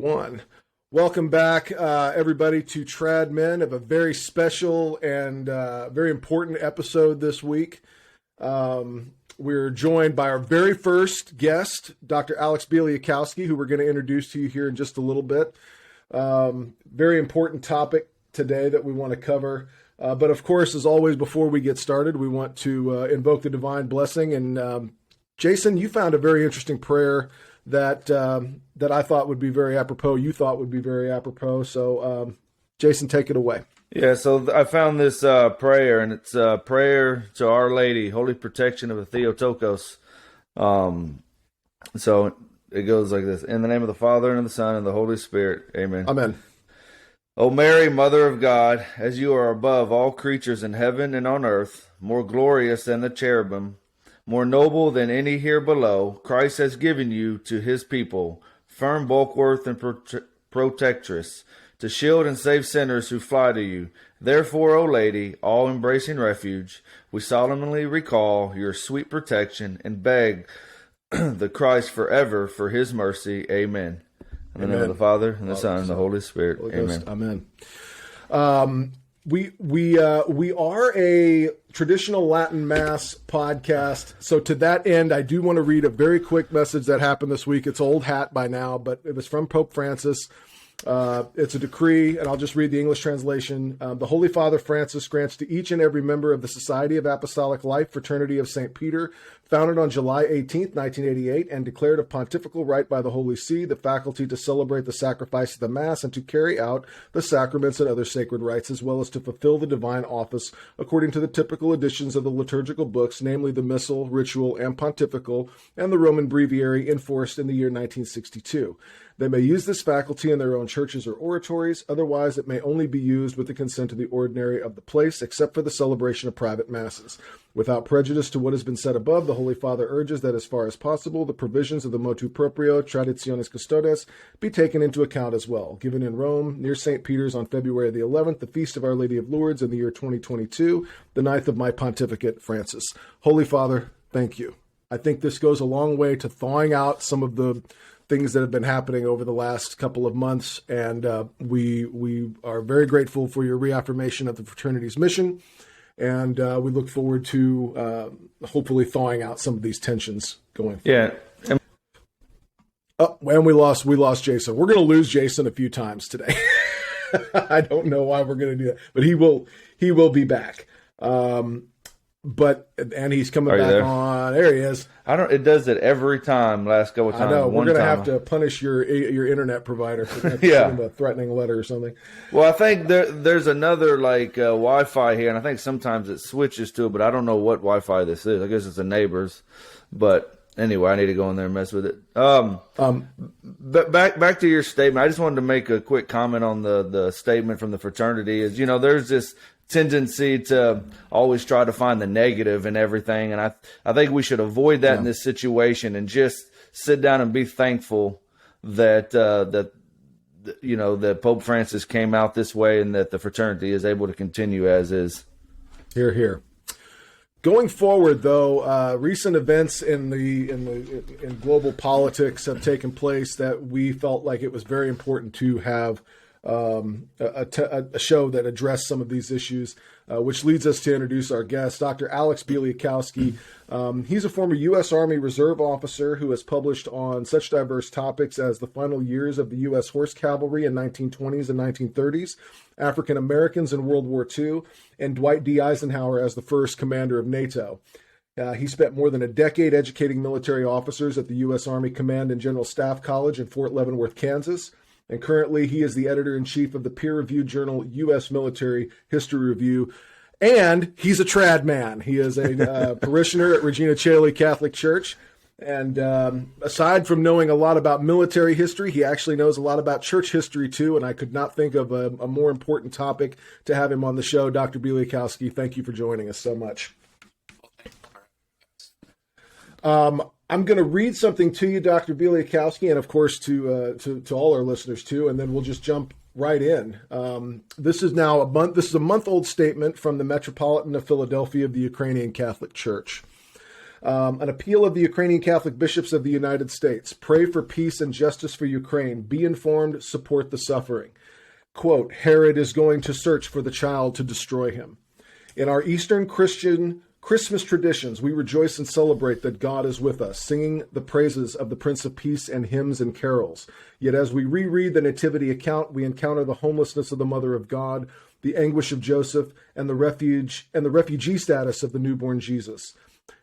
1. Welcome back, everybody, to Trad Men of a very special and very important episode this week. We're joined by our very first guest, Dr. Alex Bielakowski, who we're going to introduce to you here in just a little bit. Very important topic today that we want to cover. But of course, as always, before we get started, we want to invoke the divine blessing. And Jason, you found a very interesting prayer that I thought would be very apropos. You thought would be very apropos. So, Jason, take it away. Yeah, so I found this prayer, and it's a prayer to Our Lady, Holy Protection of the Theotokos. So it goes like this: in the name of the Father, and of the Son, and the Holy Spirit. Amen. Amen. O Mary, Mother of God, as you are above all creatures in heaven and on earth, more glorious than the cherubim, more noble than any here below, Christ has given you to his people, firm bulwark and protectress, to shield and save sinners who fly to you. Therefore, O Lady, all-embracing refuge, we solemnly recall your sweet protection and beg the Christ forever for his mercy. Amen. In the name of the Father, and the Son, and the Holy Spirit. Amen. Amen. We are a traditional Latin Mass podcast. So to that end, I do want to read a very quick message that happened this week. It's old hat by now, but it was from Pope Francis. It's a decree, and I'll just read the English translation. The Holy Father Francis grants to each and every member of the Society of Apostolic Life, Fraternity of St. Peter, founded on July 18th, 1988, and declared of pontifical right by the Holy See, the faculty to celebrate the sacrifice of the Mass and to carry out the sacraments and other sacred rites, as well as to fulfill the divine office according to the typical editions of the liturgical books, namely the Missal, Ritual, and Pontifical, and the Roman Breviary enforced in the year 1962. They may use this faculty in their own churches or oratories. Otherwise, it may only be used with the consent of the ordinary of the place, except for the celebration of private masses. Without prejudice to what has been said above, the Holy Father urges that as far as possible, the provisions of the motu proprio Traditionis Custodes be taken into account as well. Given in Rome, near St. Peter's on February the 11th, the Feast of Our Lady of Lourdes in the year 2022, the 9th of my pontificate, Francis. Holy Father, thank you. I think this goes a long way to thawing out some of the things that have been happening over the last couple of months, and we are very grateful for your reaffirmation of the fraternity's mission, and we look forward to hopefully thawing out some of these tensions going forward. Yeah. Oh, and we lost Jason. We're going to lose Jason a few times today. I don't know why we're going to do that, but he will be back. And he's coming back on. There he is. It does it every time. Last couple times. I know. We're going to have to punish your internet provider for sending a threatening letter or something. Well, I think there's another Wi-Fi here, and I think sometimes it switches to it, but I don't know what Wi-Fi this is. I guess it's a neighbor's. But anyway, I need to go in there and mess with it. But back to your statement. I just wanted to make a quick comment on the statement from the fraternity. Is there's this tendency to always try to find the negative in everything, and I think we should avoid that in this situation and just sit down and be thankful that that Pope Francis came out this way and that the fraternity is able to continue as is. Hear, hear. Going forward, though, recent events in global politics have taken place that we felt like it was very important to have a show that addressed some of these issues, which leads us to introduce our guest, Dr. Alex Bielakowski. He's a former U.S. Army Reserve officer who has published on such diverse topics as the final years of the U.S. Horse Cavalry in 1920s and 1930s, African Americans in World War II, and Dwight D. Eisenhower as the first commander of NATO. He spent more than a decade educating military officers at the U.S. Army Command and General Staff College in Fort Leavenworth, Kansas. And currently, he is the editor-in-chief of the peer-reviewed journal U.S. Military History Review. And he's a trad man. He is a parishioner at Regina Coeli Catholic Church. And aside from knowing a lot about military history, he actually knows a lot about church history, too. And I could not think of a more important topic to have him on the show. Dr. Bielakowski, thank you for joining us so much. I'm going to read something to you, Dr. Bielakowski, and of course to all our listeners too, and then we'll just jump right in. This is a month-old statement from the Metropolitan of Philadelphia of the Ukrainian Catholic Church. An appeal of the Ukrainian Catholic bishops of the United States. Pray for peace and justice for Ukraine. Be informed, support the suffering. Quote, Herod is going to search for the child to destroy him. In our Eastern Christian Christmas traditions, we rejoice and celebrate that God is with us, singing the praises of the Prince of Peace and hymns and carols. Yet as we reread the Nativity account, we encounter the homelessness of the Mother of God, the anguish of Joseph, and the refugee status of the newborn Jesus.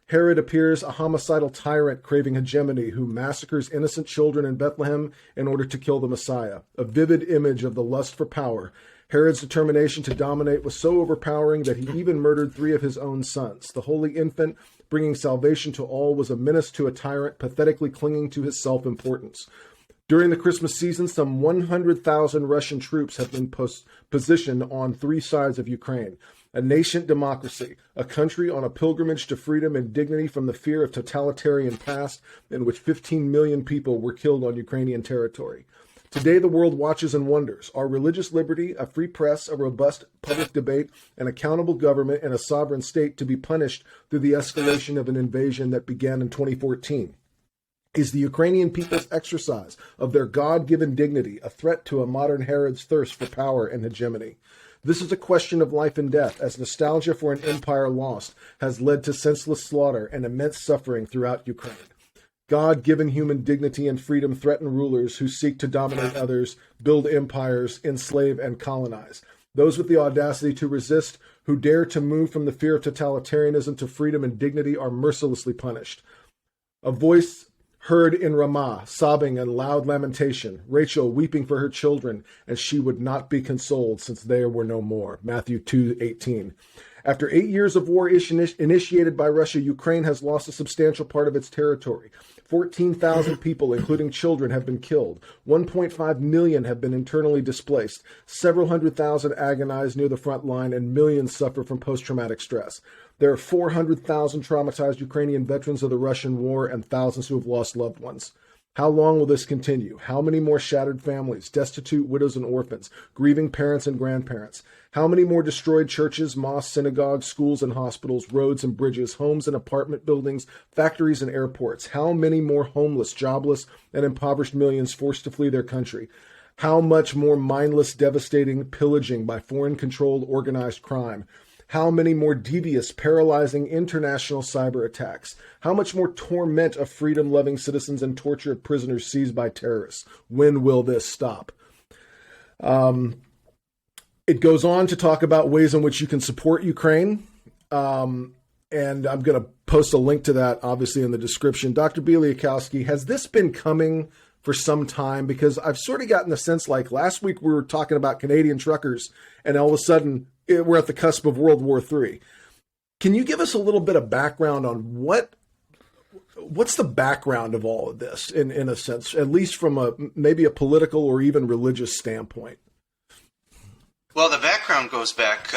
Herod appears a homicidal tyrant craving hegemony who massacres innocent children in Bethlehem in order to kill the Messiah, a vivid image of the lust for power. Herod's determination to dominate was so overpowering that he even murdered 3 of his own sons. The holy infant, bringing salvation to all, was a menace to a tyrant pathetically clinging to his self-importance. During the Christmas season, some 100,000 Russian troops have been positioned on 3 sides of Ukraine. A nascent democracy, a country on a pilgrimage to freedom and dignity from the fear of totalitarian past in which 15 million people were killed on Ukrainian territory. Today, the world watches and wonders. Are religious liberty, a free press, a robust public debate, an accountable government, and a sovereign state to be punished through the escalation of an invasion that began in 2014? Is the Ukrainian people's exercise of their God-given dignity a threat to a modern Herod's thirst for power and hegemony? This is a question of life and death, as nostalgia for an empire lost has led to senseless slaughter and immense suffering throughout Ukraine. God-given human dignity and freedom threaten rulers who seek to dominate others, build empires, enslave, and colonize. Those with the audacity to resist, who dare to move from the fear of totalitarianism to freedom and dignity, are mercilessly punished. A voice heard in Ramah, sobbing and loud lamentation, Rachel weeping for her children, and she would not be consoled since there were no more. Matthew 2:18. After 8 years of war initiated by Russia, Ukraine has lost a substantial part of its territory. 14,000 people, including children, have been killed. 1.5 million have been internally displaced. Several hundred thousand agonize near the front line, and millions suffer from post-traumatic stress. There are 400,000 traumatized Ukrainian veterans of the Russian war and thousands who have lost loved ones. How long will this continue? How many more shattered families, destitute widows and orphans, grieving parents and grandparents? How many more destroyed churches, mosques, synagogues, schools and hospitals, roads and bridges, homes and apartment buildings, factories and airports? How many more homeless, jobless, and impoverished millions forced to flee their country? How much more mindless, devastating pillaging by foreign-controlled organized crime? How many more devious, paralyzing international cyber attacks? How much more torment of freedom-loving citizens and torture of prisoners seized by terrorists? When will this stop? It goes on to talk about ways in which you can support Ukraine. And I'm going to post a link to that, obviously, in the description. Dr. Bielakowski, has this been coming for some time? Because I've sort of gotten the sense like last week we were talking about Canadian truckers, and all of a sudden we're at the cusp of World War III. Can you give us a little bit of background on what's the background of all of this, in a sense, at least from maybe a political or even religious standpoint? Well, the background goes back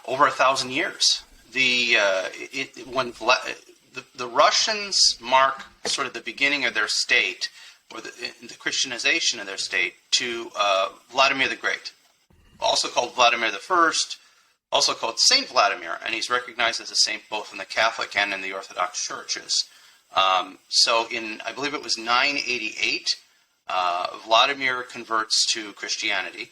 over 1,000 years. When the Russians mark sort of the beginning of their state, or the Christianization of their state, to Vladimir the Great, also called Vladimir the First, also called Saint Vladimir, and he's recognized as a saint both in the Catholic and in the Orthodox churches. So in, I believe it was 988, Vladimir converts to Christianity.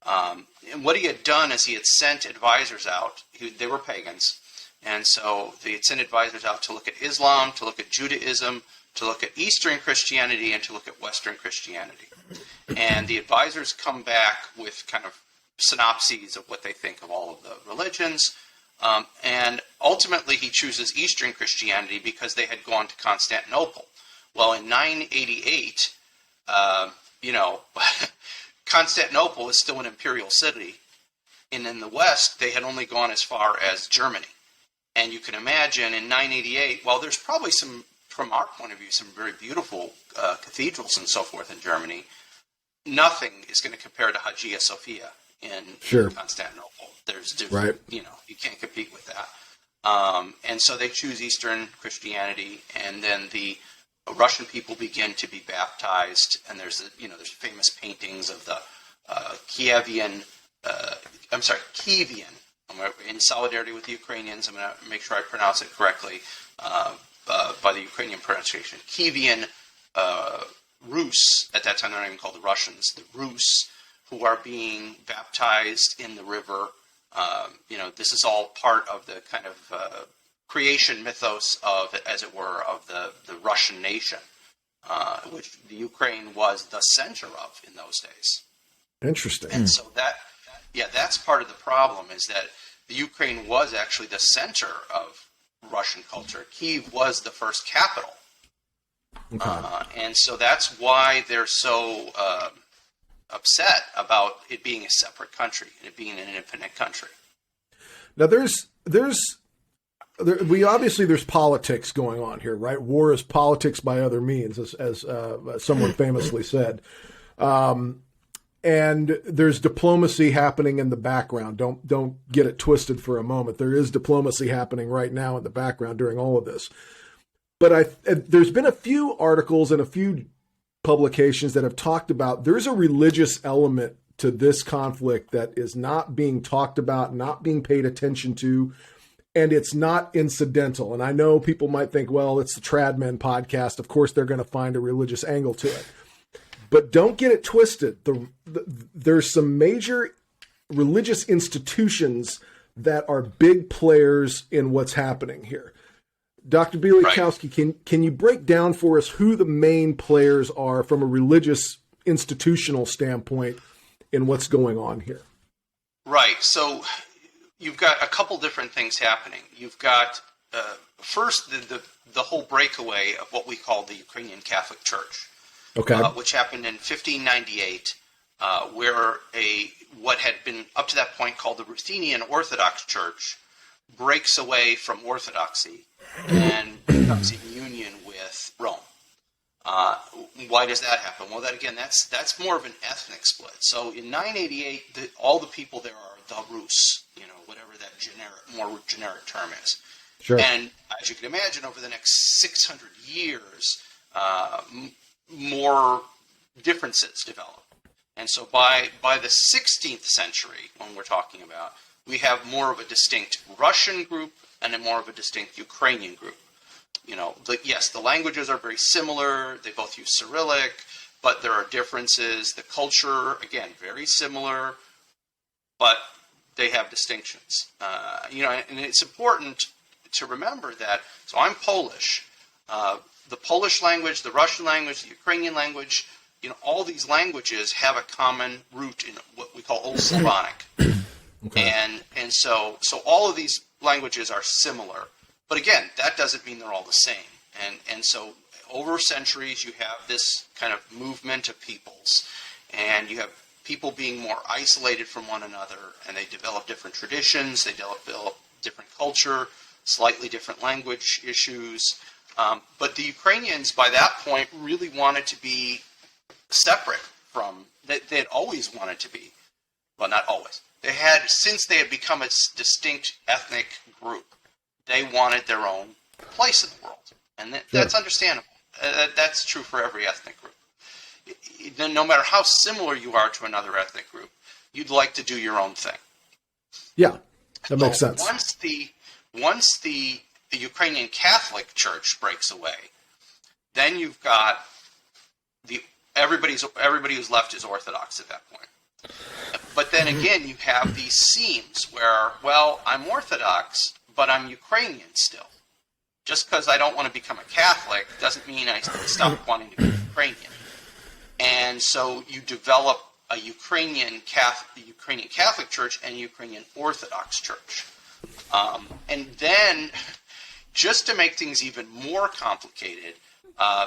And what he had done is he had sent advisors out. They were pagans. And so they had sent advisors out to look at Islam, to look at Judaism, to look at Eastern Christianity, and to look at Western Christianity. And the advisors come back with kind of synopses of what they think of all of the religions. And ultimately he chooses Eastern Christianity because they had gone to Constantinople. Well, in 988, Constantinople is still an imperial city. And in the West, they had only gone as far as Germany. And you can imagine in 988, well, there's probably some, from our point of view, some very beautiful cathedrals and so forth in Germany. Nothing is going to compare to Hagia Sophia in Constantinople. There's right. You can't compete with that. And so they choose Eastern Christianity, and then the Russian people begin to be baptized, and there's famous paintings of the Kievian, in solidarity with the Ukrainians. I'm going to make sure I pronounce it correctly. by the Ukrainian pronunciation, Kievan Rus, at that time they're not even called the Russians, the Rus, who are being baptized in the river. This is all part of the kind of creation mythos of, as it were, of the Russian nation, which the Ukraine was the center of in those days. Interesting. And so that's part of the problem, is that the Ukraine was actually the center of Russian culture. Kyiv was the first capital. Okay. And so that's why they're so upset about it being a separate country, and it being an independent country. Now, there's politics going on here, right? War is politics by other means, as someone famously said. And there's diplomacy happening in the background. Don't get it twisted for a moment. There is diplomacy happening right now in the background during all of this. But there's been a few articles and a few publications that have talked about there's a religious element to this conflict that is not being talked about, not being paid attention to, and it's not incidental. And I know people might think, well, it's the Trad Men podcast. Of course, they're going to find a religious angle to it. But don't get it twisted. There's some major religious institutions that are big players in what's happening here. Dr. Bielakowski, right. Can you break down for us who the main players are from a religious institutional standpoint in what's going on here? Right. So you've got a couple different things happening. You've got first the whole breakaway of what we call the Ukrainian Catholic Church. Okay. Which happened in 1598, where what had been up to that point called the Ruthenian Orthodox Church breaks away from Orthodoxy and becomes in union with Rome. Why does that happen? Well, that's more of an ethnic split. So in 988, all the people there are the Rus, whatever that more generic term is. Sure. And as you can imagine, over the next 600 years, more differences develop. And so by the 16th century, when we're talking about, we have more of a distinct Russian group and a more of a distinct Ukrainian group. Yes, the languages are very similar. They both use Cyrillic, but there are differences. The culture, again, very similar, but they have distinctions. And it's important to remember that. So I'm Polish. The Polish language, the Russian language, the Ukrainian language, all these languages have a common root in what we call Old Slavonic. Okay. And so all of these languages are similar. But again, that doesn't mean they're all the same. And so over centuries, you have this kind of movement of peoples. And you have people being more isolated from one another. And they develop different traditions. They develop different culture, slightly different language issues. But the Ukrainians, by that point, really wanted to be separate from, they had always wanted to be, well, not always. Since they had become a distinct ethnic group, they wanted their own place in the world. And that's understandable. That's true for every ethnic group. No matter how similar you are to another ethnic group, you'd like to do your own thing. Yeah, that makes sense. Once the Ukrainian Catholic Church breaks away, then you've got everybody who's left is Orthodox at that point. But then again, you have these seams where, well, I'm Orthodox, but I'm Ukrainian still. Just because I don't want to become a Catholic doesn't mean I stop wanting to be Ukrainian. And so you develop a Ukrainian Catholic Church and a Ukrainian Orthodox Church. And then, just to make things even more complicated,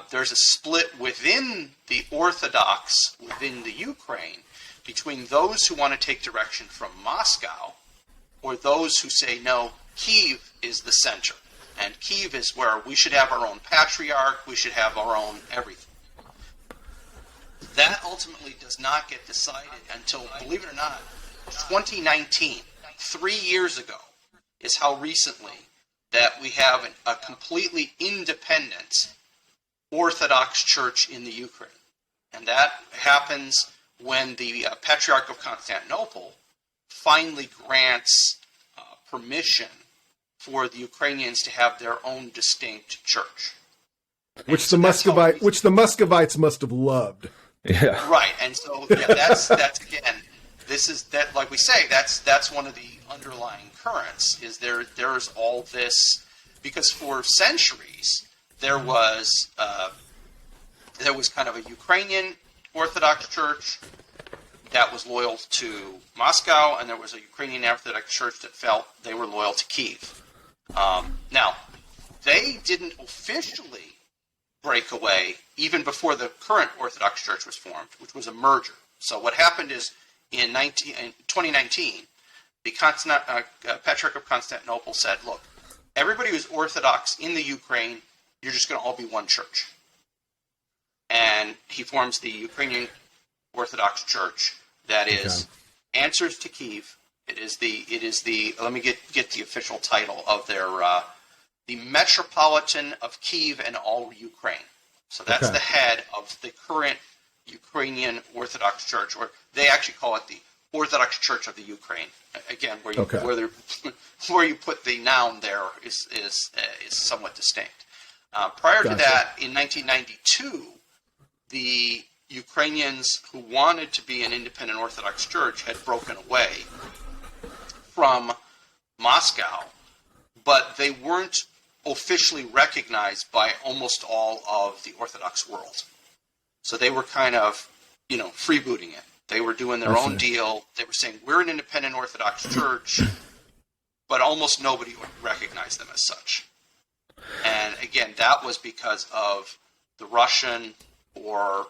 there's a split within the Orthodox, within the Ukraine, between those who want to take direction from Moscow or those who say, no, Kyiv is the center. And Kyiv is where we should have our own patriarch, we should have our own everything. That ultimately does not get decided until, believe it or not, 2019, 3 years ago, is how recently that we have a completely independent Orthodox Church in the Ukraine. And that happens when the Patriarch of Constantinople finally grants permission for the Ukrainians to have their own distinct church. Which the Muscovites must have loved. Yeah. Right. And so that's again, this is that, like we say, that's one of the underlying currents, is there's all this, because for centuries there was kind of a Ukrainian Orthodox Church that was loyal to Moscow, and there was a Ukrainian Orthodox Church that felt they were loyal to Kiev. Now, they didn't officially break away even before the current Orthodox Church was formed, which was a merger. So what happened is in 2019, the Patriarch of Constantinople said, look, everybody who's Orthodox in the Ukraine, you're just going to all be one church. And he forms the Ukrainian Orthodox Church that is answers to Kiev. It is the let me get the official title of their the Metropolitan of Kiev and all Ukraine. So that's the head of the current Ukrainian Orthodox Church, or they actually call it the Orthodox Church of the Ukraine. Again, where you put the noun there is somewhat distinct. Prior to that, in 1992, the Ukrainians who wanted to be an independent Orthodox Church had broken away from Moscow, but they weren't officially recognized by almost all of the Orthodox world. So they were kind of, freebooting it. They were doing their own deal. They were saying, we're an independent Orthodox Church, but almost nobody would recognize them as such. And again, that was because of the Russian or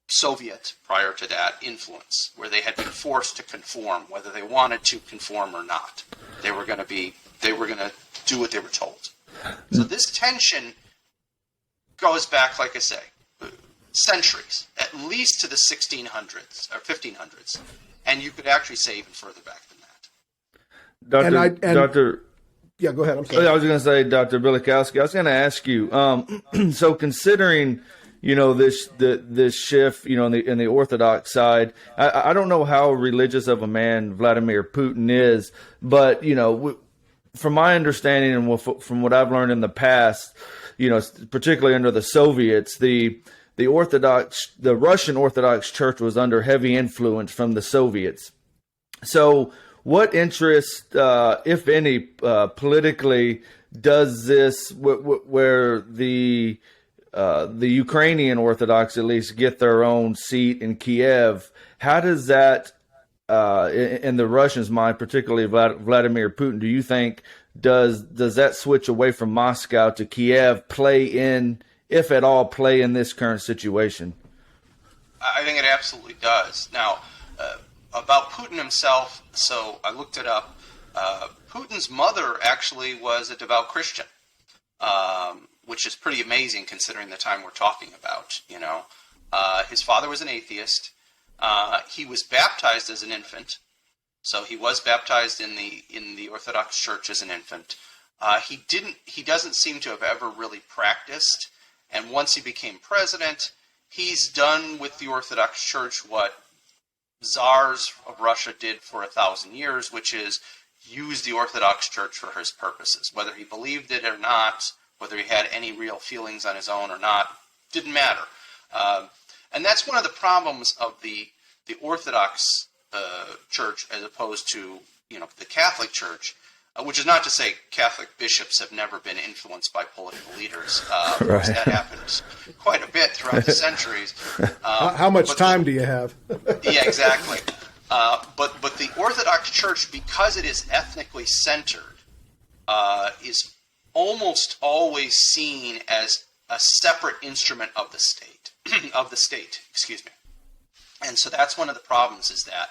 Soviet, prior to that, influence, where they had been forced to conform, whether they wanted to conform or not. They were going to do what they were told. So this tension goes back, like I say, centuries, at least to the 1600s or 1500s, and you could actually say even further back than that. Doctor. Yeah, go ahead. I'm sorry. I was going to say, Dr. Bielakowski, I was going to ask you. So considering, this shift, in the Orthodox side, I don't know how religious of a man Vladimir Putin is, but from my understanding and from what I've learned in the past, particularly under the Soviets, the Russian Orthodox Church was under heavy influence from the Soviets. So what interest, if any, politically does this, where the Ukrainian Orthodox at least get their own seat in Kiev, how does that, in the Russians' mind, particularly Vladimir Putin, do you think does that switch away from Moscow to Kiev play in, if at all, play in this current situation? I think it absolutely does. Now, about Putin himself, so I looked it up. Putin's mother actually was a devout Christian, which is pretty amazing considering the time we're talking about. His father was an atheist. He was baptized as an infant, so he was baptized in the Orthodox Church as an infant. He doesn't seem to have ever really practiced, and once he became president, he's done with the Orthodox Church what czars of Russia did for 1,000 years, which is use the Orthodox Church for his purposes. Whether he believed it or not, whether he had any real feelings on his own or not, didn't matter. And that's one of the problems of the Orthodox Church as opposed to the Catholic Church, which is not to say Catholic bishops have never been influenced by political leaders. Right. That happened quite a bit throughout the centuries. How much time do you have? Yeah, exactly. But the Orthodox Church, because it is ethnically centered, is almost always seen as a separate instrument of the state, excuse me. And so that's one of the problems, is that,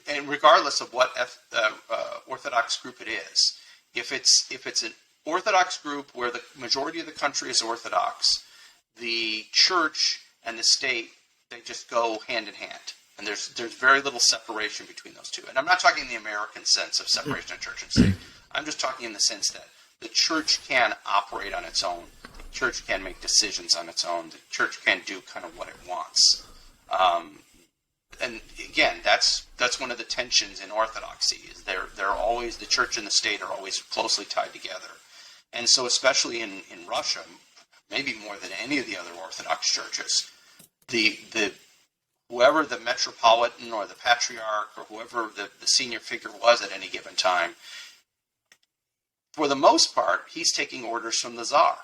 and regardless of what Orthodox group it is, if it's an Orthodox group where the majority of the country is Orthodox, the church and the state, they just go hand in hand. And there's very little separation between those two. And I'm not talking in the American sense of separation of church and state. I'm just talking in the sense that the church can operate on its own. The church can make decisions on its own. The church can do kind of what it wants. And again, that's one of the tensions in Orthodoxy. Is they're always, the church and the state are always closely tied together, and so especially in Russia, maybe more than any of the other Orthodox churches, the whoever the metropolitan or the patriarch or whoever the senior figure was at any given time, for the most part, he's taking orders from the Tsar.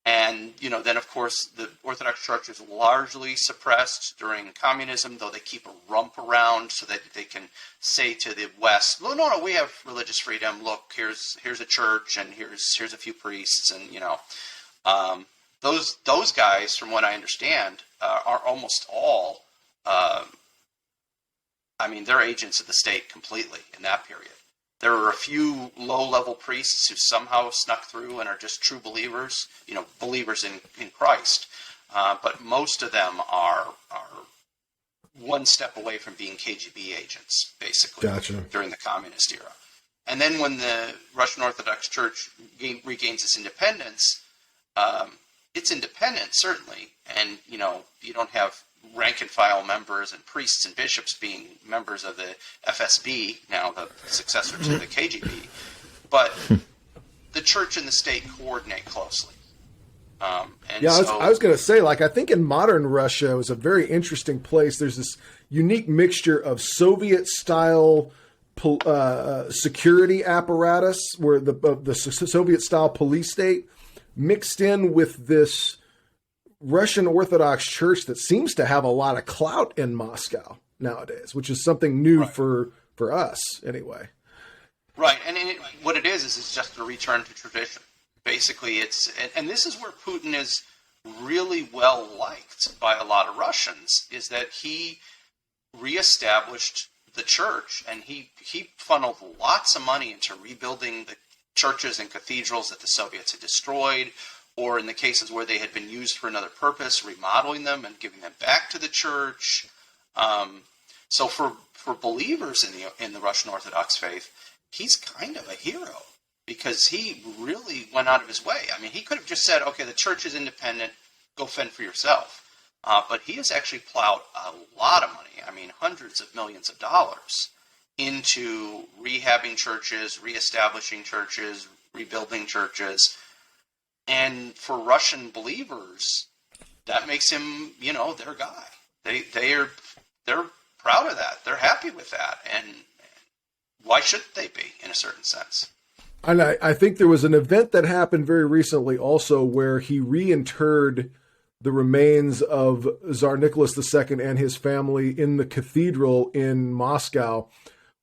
And, then, of course, the Orthodox Church is largely suppressed during communism, though they keep a rump around so that they can say to the West, well, no, we have religious freedom. Look, here's a church, and here's a few priests, and, those guys, from what I understand, are almost all, they're agents of the state completely in that period. There are a few low-level priests who somehow snuck through and are just true believers, believers in Christ. But most of them are one step away from being KGB agents, basically, during the communist era. And then when the Russian Orthodox Church regains its independence, it's independent, certainly, and, you don't have rank-and-file members and priests and bishops being members of the FSB, now the successor to the KGB, but the church and the state coordinate closely. I was going to say, I think in modern Russia, it was a very interesting place. There's this unique mixture of Soviet-style security apparatus, where the Soviet-style police state mixed in with this Russian Orthodox Church that seems to have a lot of clout in Moscow nowadays, which is something new for us anyway. Right. And what it is it's just a return to tradition. Basically, and this is where Putin is really well liked by a lot of Russians, is that he reestablished the church, and he funneled lots of money into rebuilding the churches and cathedrals that the Soviets had destroyed, or in the cases where they had been used for another purpose, remodeling them and giving them back to the church. So for believers in the Russian Orthodox faith, he's kind of a hero, because he really went out of his way. He could have just said, okay, the church is independent, go fend for yourself. But he has actually plowed a lot of money, hundreds of millions of dollars, into rehabbing churches, reestablishing churches, rebuilding churches. And for Russian believers, that makes him, their guy. They're proud of that. They're happy with that. And why shouldn't they be, in a certain sense? And I think there was an event that happened very recently also where he reinterred the remains of Tsar Nicholas II and his family in the cathedral in Moscow.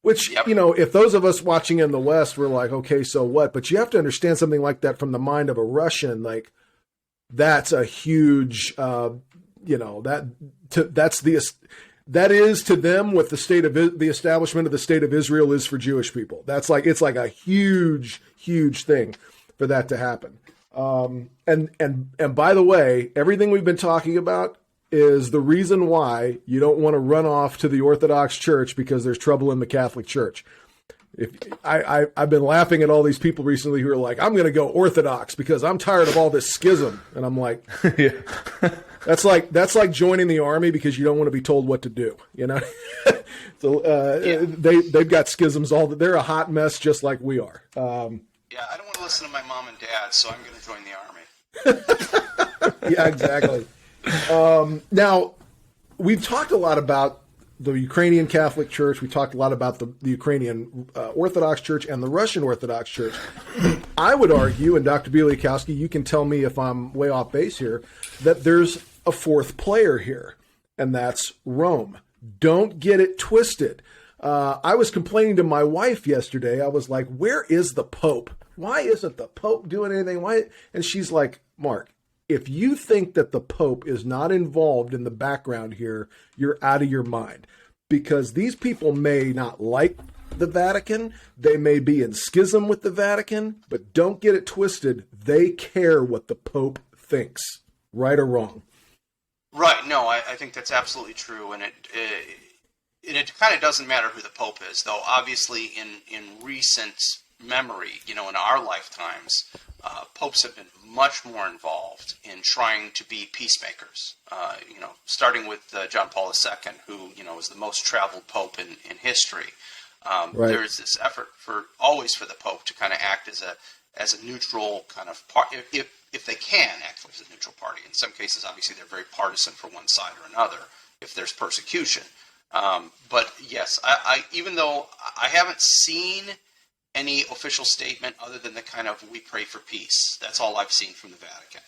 Which, if those of us watching in the West were like, okay, so what? But you have to understand something like that from the mind of a Russian. That's a huge, that is to them what the establishment of the state of Israel is for Jewish people. It's like a huge, huge thing for that to happen. And by the way, everything we've been talking about is the reason why you don't want to run off to the Orthodox Church because there's trouble in the Catholic Church. I've been laughing at all these people recently who are like, I'm going to go Orthodox because I'm tired of all this schism. And I'm like, yeah. That's like joining the army because you don't want to be told what to do, So they've got schisms they're a hot mess just like we are. I don't want to listen to my mom and dad, so I'm going to join the army. Yeah, exactly. Now, we've talked a lot about the Ukrainian Catholic Church. We talked a lot about the Ukrainian Orthodox Church and the Russian Orthodox Church. I would argue, and Dr. Bielakowski, you can tell me if I'm way off base here, that there's a fourth player here, and that's Rome. Don't get it twisted. I was complaining to my wife yesterday. I was like, where is the Pope? Why isn't the Pope doing anything? Why? And she's like, Mark, if you think that the Pope is not involved in the background here, you're out of your mind. Because these people may not like the Vatican, they may be in schism with the Vatican, but don't get it twisted. They care what the Pope thinks, right or wrong. Right. No, I think that's absolutely true. And it kind of doesn't matter who the Pope is, though obviously in recent memory, in our lifetimes, popes have been much more involved in trying to be peacemakers. Starting with John Paul II, who is the most traveled pope in history. Right. There is this effort always for the pope to kind of act as a neutral kind of part, if they can act as a neutral party. In some cases, obviously, they're very partisan for one side or another if there's persecution. But yes, I even though I haven't seen any official statement other than the kind of "we pray for peace." That's all I've seen from the Vatican.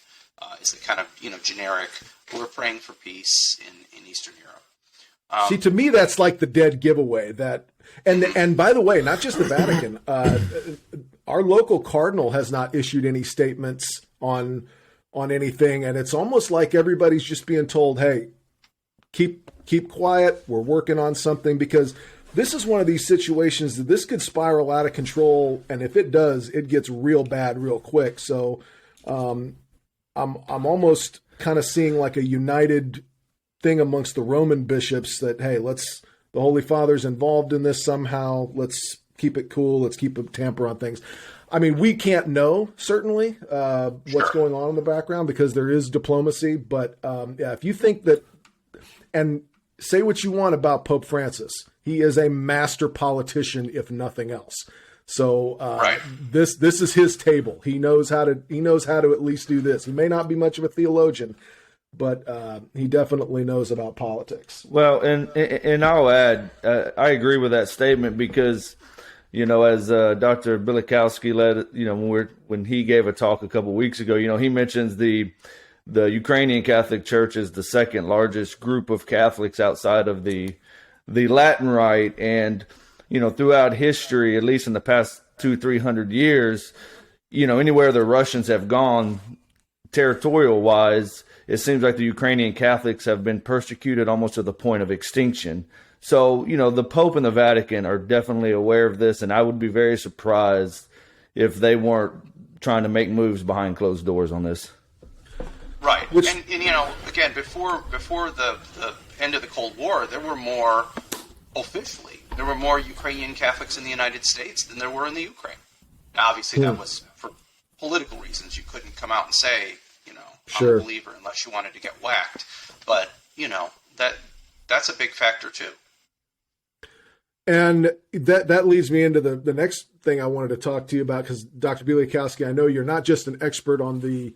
Is the kind of generic "we're praying for peace" in Eastern Europe. See, to me, that's like the dead giveaway. And by the way, not just the Vatican. Our local cardinal has not issued any statements on anything, and it's almost like everybody's just being told, "Hey, keep quiet. We're working on something," because this is one of these situations that this could spiral out of control, and if it does, it gets real bad real quick. So, I'm almost kind of seeing like a united thing amongst the Roman bishops that, hey, the Holy Father's involved in this somehow. Let's keep it cool. Let's keep a tamper on things. I mean, we can't know certainly what's going on in the background because there is diplomacy. But yeah, if you think that, and say what you want about Pope Francis, he is a master politician, if nothing else. So right. This is his table. He knows how to at least do this. He may not be much of a theologian, but he definitely knows about politics. Well, and I'll add, I agree with that statement because, as Dr. Bielakowski when he gave a talk a couple of weeks ago, he mentions the Ukrainian Catholic Church is the second largest group of Catholics outside of the Latin Rite, and throughout history, at least in the past 200-300 years, anywhere the Russians have gone, territorial-wise, it seems like the Ukrainian Catholics have been persecuted almost to the point of extinction. So, the Pope and the Vatican are definitely aware of this, and I would be very surprised if they weren't trying to make moves behind closed doors on this. Right. And again, before the end of the Cold War, there were more Ukrainian Catholics in the United States than there were in the Ukraine. Now, obviously, that was for political reasons. You couldn't come out and say, I'm a believer unless you wanted to get whacked. But, that's a big factor, too. And that leads me into the next thing I wanted to talk to you about, because Dr. Bielakowski, I know you're not just an expert on the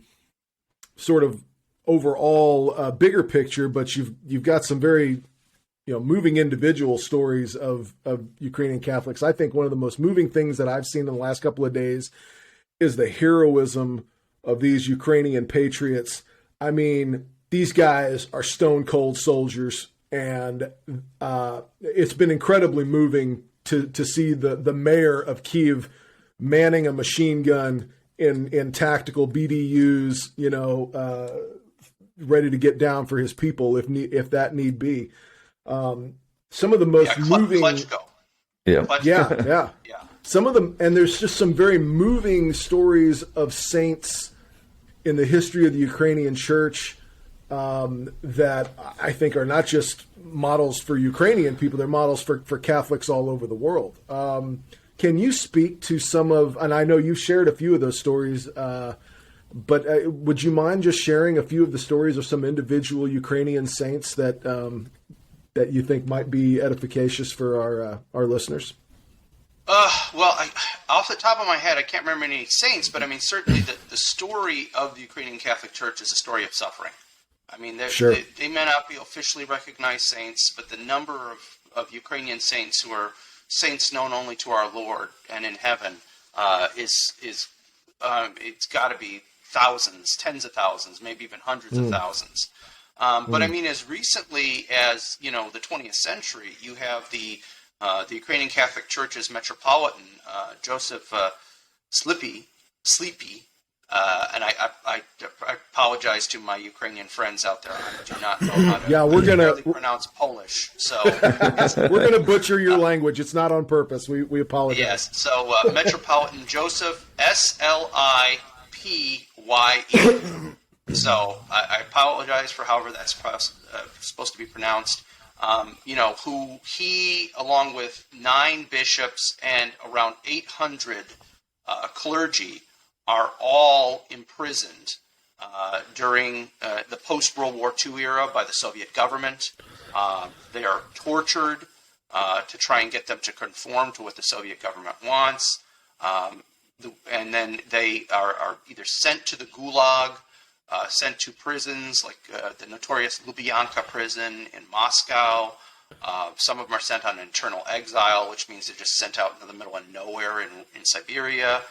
sort of overall bigger picture, but you've got some very moving individual stories of Ukrainian Catholics. I think one of the most moving things that I've seen in the last couple of days is the heroism of these Ukrainian patriots. I mean, these guys are stone cold soldiers, and it's been incredibly moving to see the mayor of Kyiv manning a machine gun in tactical BDUs, ready to get down for his people if that need be. Some of the most moving, yeah. Some of them, and there's just some very moving stories of saints in the history of the Ukrainian church that I think are not just models for Ukrainian people; they're models for Catholics all over the world. Can you speak to some of, and I know you've shared a few of those stories, but would you mind just sharing a few of the stories of some individual Ukrainian saints that you think might be edificacious for our listeners? Well, off the top of my head, I can't remember any saints, but I mean, certainly the story of the Ukrainian Catholic Church is a story of suffering. I mean, they may not be officially recognized saints, but the number of Ukrainian saints who are saints known only to our Lord and in heaven is it's got to be thousands, tens of thousands, maybe even hundreds of thousands. But I mean, as recently as the 20th century, you have the Ukrainian Catholic Church's Metropolitan Joseph Sleepy, and I apologize to my Ukrainian friends out there. I do not know how to pronounce Polish, so we're gonna butcher your language. It's not on purpose. We apologize. Yes. So Metropolitan Joseph Slipye. So I apologize for however that's supposed to be pronounced. Who he, along with 9 bishops and around 800 clergy are all imprisoned during the post-World War II era by the Soviet government. They are tortured to try and get them to conform to what the Soviet government wants. And then they are either sent to the Gulag, sent to prisons like the notorious Lubyanka prison in Moscow. Some of them are sent on internal exile, which means they're just sent out into the middle of nowhere in Siberia.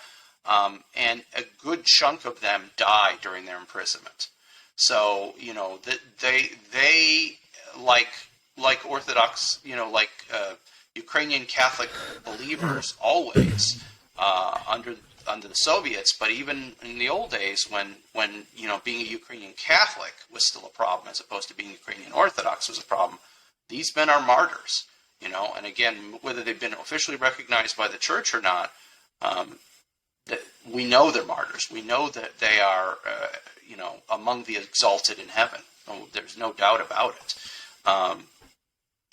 And a good chunk of them die during their imprisonment. So, they like Orthodox, like Ukrainian Catholic believers always under the Soviets, but even in the old days when being a Ukrainian Catholic was still a problem as opposed to being Ukrainian Orthodox was a problem. These men are martyrs, and again, whether they've been officially recognized by the church or not, that we know they're martyrs. We know that they are, among the exalted in heaven. Oh, there's no doubt about it.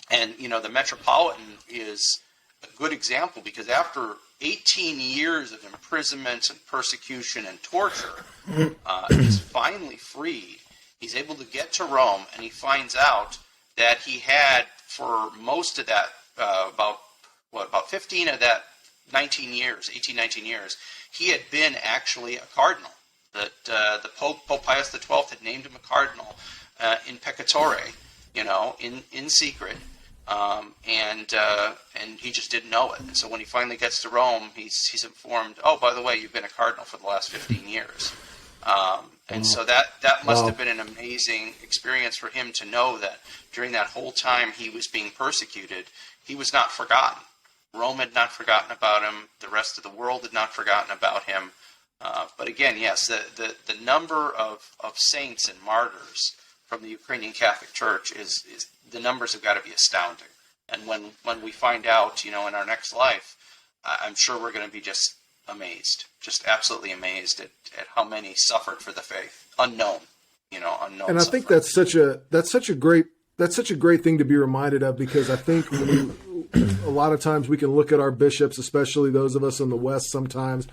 And the Metropolitan is a good example because after 18 years of imprisonment and persecution and torture, he's finally freed. He's able to get to Rome, and he finds out that he had, for most of that, about 15 of that 18, 19 years, he had been actually a cardinal. That the Pope Pius XII had named him a cardinal in peccator, in secret, and he just didn't know it. And so when he finally gets to Rome, he's informed, oh, by the way, you've been a cardinal for the last 15 years. And so that must have been an amazing experience for him to know that during that whole time he was being persecuted, he was not forgotten. Rome had not forgotten about him. The rest of the world had not forgotten about him. But again, yes, the number of saints and martyrs from the Ukrainian Catholic Church is the numbers have got to be astounding. And when we find out, in our next life, I'm sure we're going to be just amazed, just absolutely amazed at how many suffered for the faith, unknown. And I think that's such a great thing to be reminded of, because I think a lot of times we can look at our bishops, especially those of us in the West sometimes,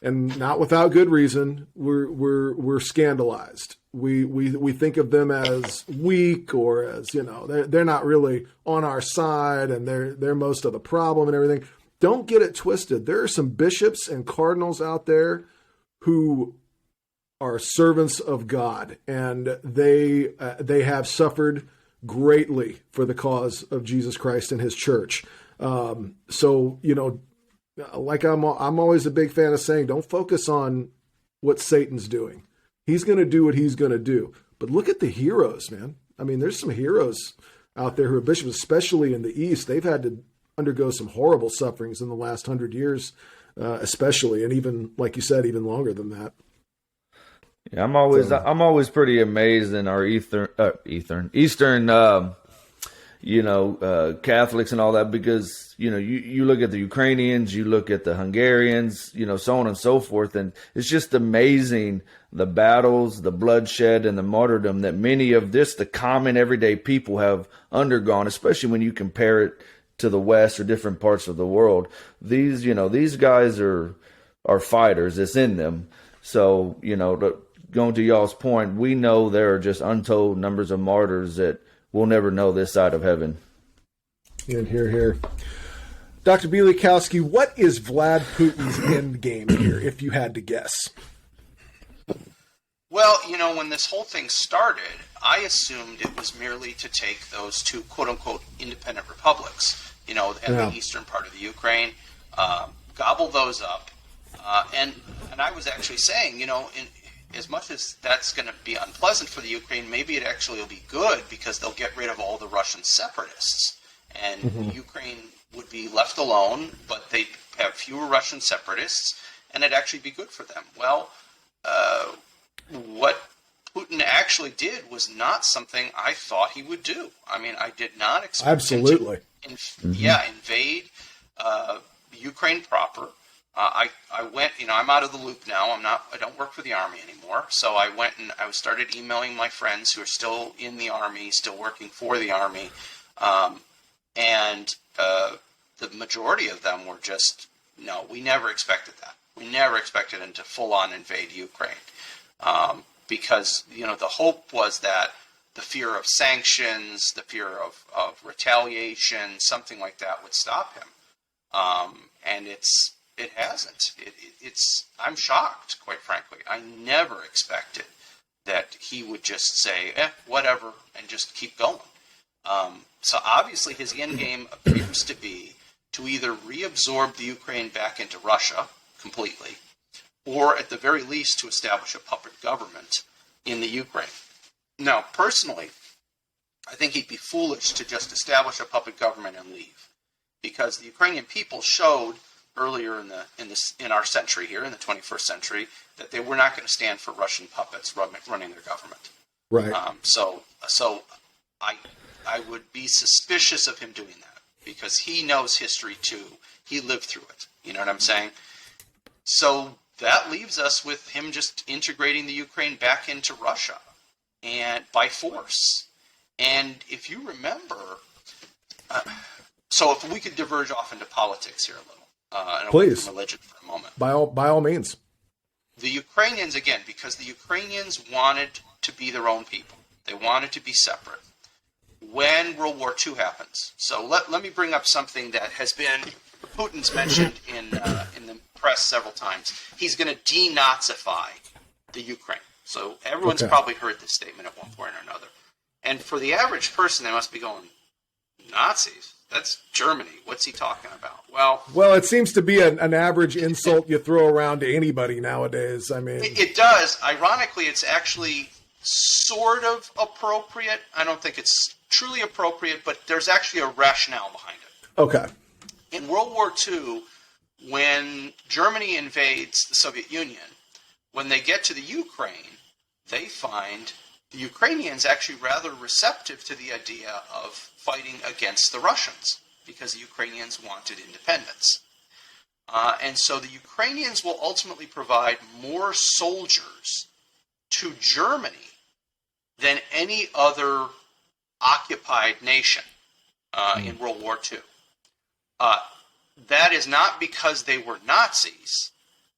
and not without good reason, we're scandalized. We think of them as weak, or as they're not really on our side, and they're most of the problem and everything. Don't get it twisted. There are some bishops and cardinals out there who are servants of God, and they have suffered greatly for the cause of Jesus Christ and His church. So like I'm always a big fan of saying, don't focus on what Satan's doing. He's going to do what he's going to do. But look at the heroes, man. I mean, there's some heroes out there who are bishops, especially in the East. They've had to undergo some horrible sufferings in the last 100 years, especially, and even, like you said, even longer than that. Yeah, I'm always pretty amazed in our Eastern, Catholics and all that, because, you look at the Ukrainians, you look at the Hungarians, so on and so forth. And it's just amazing the battles, the bloodshed, and the martyrdom that many of the common everyday people have undergone, especially when you compare it to the West or different parts of the world. These guys are fighters. It's in them. So, going to y'all's point, we know there are just untold numbers of martyrs that we'll never know this side of heaven. And here. Dr. Bielakowski, what is Vlad Putin's end game here, if you had to guess? Well, when this whole thing started, I assumed it was merely to take those two quote-unquote independent republics, in the eastern part of the Ukraine, gobble those up. And I was actually saying, as much as that's going to be unpleasant for the Ukraine, maybe it actually will be good, because they'll get rid of all the Russian separatists. And Ukraine would be left alone, but they'd have fewer Russian separatists, and it'd actually be good for them. Well, what Putin actually did was not something I thought he would do. I mean, I did not expect him to invade Ukraine proper. I went, I'm out of the loop now. I don't work for the Army anymore. So I went and I started emailing my friends who are still in the Army, still working for the Army. And the majority of them were just, no, we never expected that. We never expected him to full-on invade Ukraine, because the hope was that the fear of sanctions, the fear of retaliation, something like that would stop him, and it hasn't. I'm shocked, quite frankly. I never expected that he would just say, whatever, and just keep going. So obviously his end game appears to be to either reabsorb the Ukraine back into Russia completely, or at the very least to establish a puppet government in the Ukraine. Now, personally, I think he'd be foolish to just establish a puppet government and leave, because the Ukrainian people showed earlier in our century here, in the 21st century, that they were not going to stand for Russian puppets running their government. Right. So I would be suspicious of him doing that, because he knows history too. He lived through it. You know what I'm saying? So that leaves us with him just integrating the Ukraine back into Russia, and by force. And if you remember, so if we could diverge off into politics here a little, and away please, from religion for a moment. By all means. The Ukrainians, again, because the Ukrainians wanted to be their own people. They wanted to be separate. When World War II happens, so let me bring up something that has been, Putin's mentioned in the press several times. He's going to denazify the Ukraine. So everyone's probably heard this statement at one point or another. And for the average person, they must be going, Nazis? That's Germany. What's he talking about? Well, it seems to be an average insult you throw around to anybody nowadays. I mean, it does. Ironically, it's actually sort of appropriate. I don't think it's truly appropriate, but there's actually a rationale behind it. Okay. In World War II, when Germany invades the Soviet Union, when they get to the Ukraine, they find the Ukrainians actually rather receptive to the idea of fighting against the Russians, because the Ukrainians wanted independence. And so the Ukrainians will ultimately provide more soldiers to Germany than any other occupied nation in World War II. That is not because they were Nazis.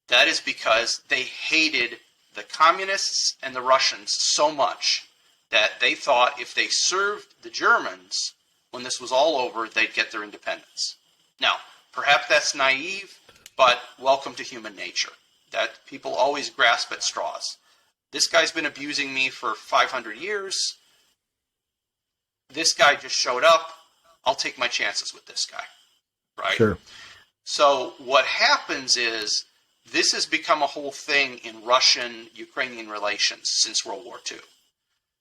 That is because they hated the communists and the Russians so much that they thought if they served the Germans, when this was all over, they'd get their independence. Now, perhaps that's naive, but welcome to human nature. That people always grasp at straws. This guy's been abusing me for 500 years. This guy just showed up. I'll take my chances with this guy. Right? Sure. So what happens is this has become a whole thing in Russian-Ukrainian relations since World War II.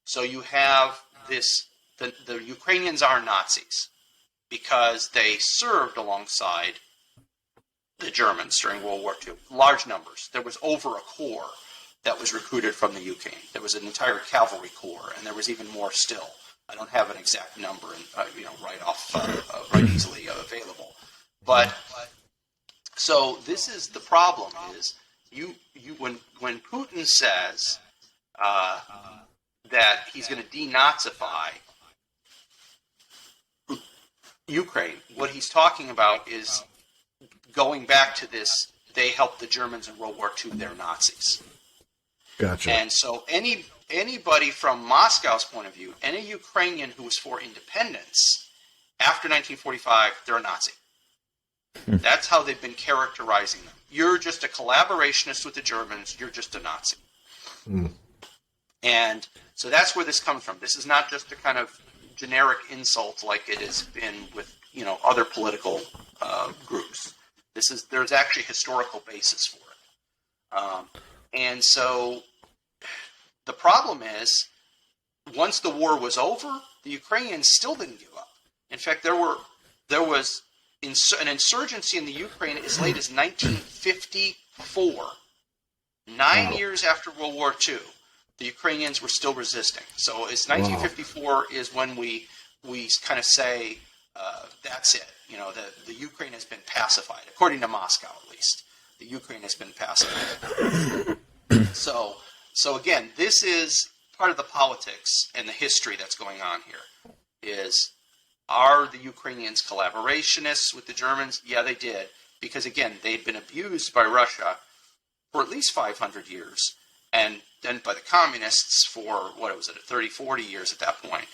So you have this, the Ukrainians are Nazis because they served alongside the Germans during World War II. Large numbers. There was over a corps that was recruited from the Ukraine. There was an entire cavalry corps, and there was even more still. I don't have an exact number, right easily available. But so this is the problem: is when Putin says that he's going to denazify Ukraine, what he's talking about is going back to this. They helped the Germans in World War II. They're Nazis. Gotcha. And so anybody from Moscow's point of view, any Ukrainian who was for independence after 1945, they're a Nazi. That's how they've been characterizing them. You're just a collaborationist with the Germans. You're just a Nazi. And so that's where this comes from. This is not just a kind of generic insult like it has been with other political groups. There's actually historical basis for it. And so the problem is, once the war was over, the Ukrainians still didn't give up. In fact, there was an insurgency in the Ukraine as late as 1954. 9 years after World War II, the Ukrainians were still resisting. So it's 1954 is when we kind of say, that's it. The Ukraine has been pacified, according to Moscow at least. The Ukraine has been pacified. So again, this is part of the politics and the history that's going on here. Are the Ukrainians collaborationists with the Germans? Yeah, they did, because, again, they'd been abused by Russia for at least 500 years, and then by the communists for, 30, 40 years at that point.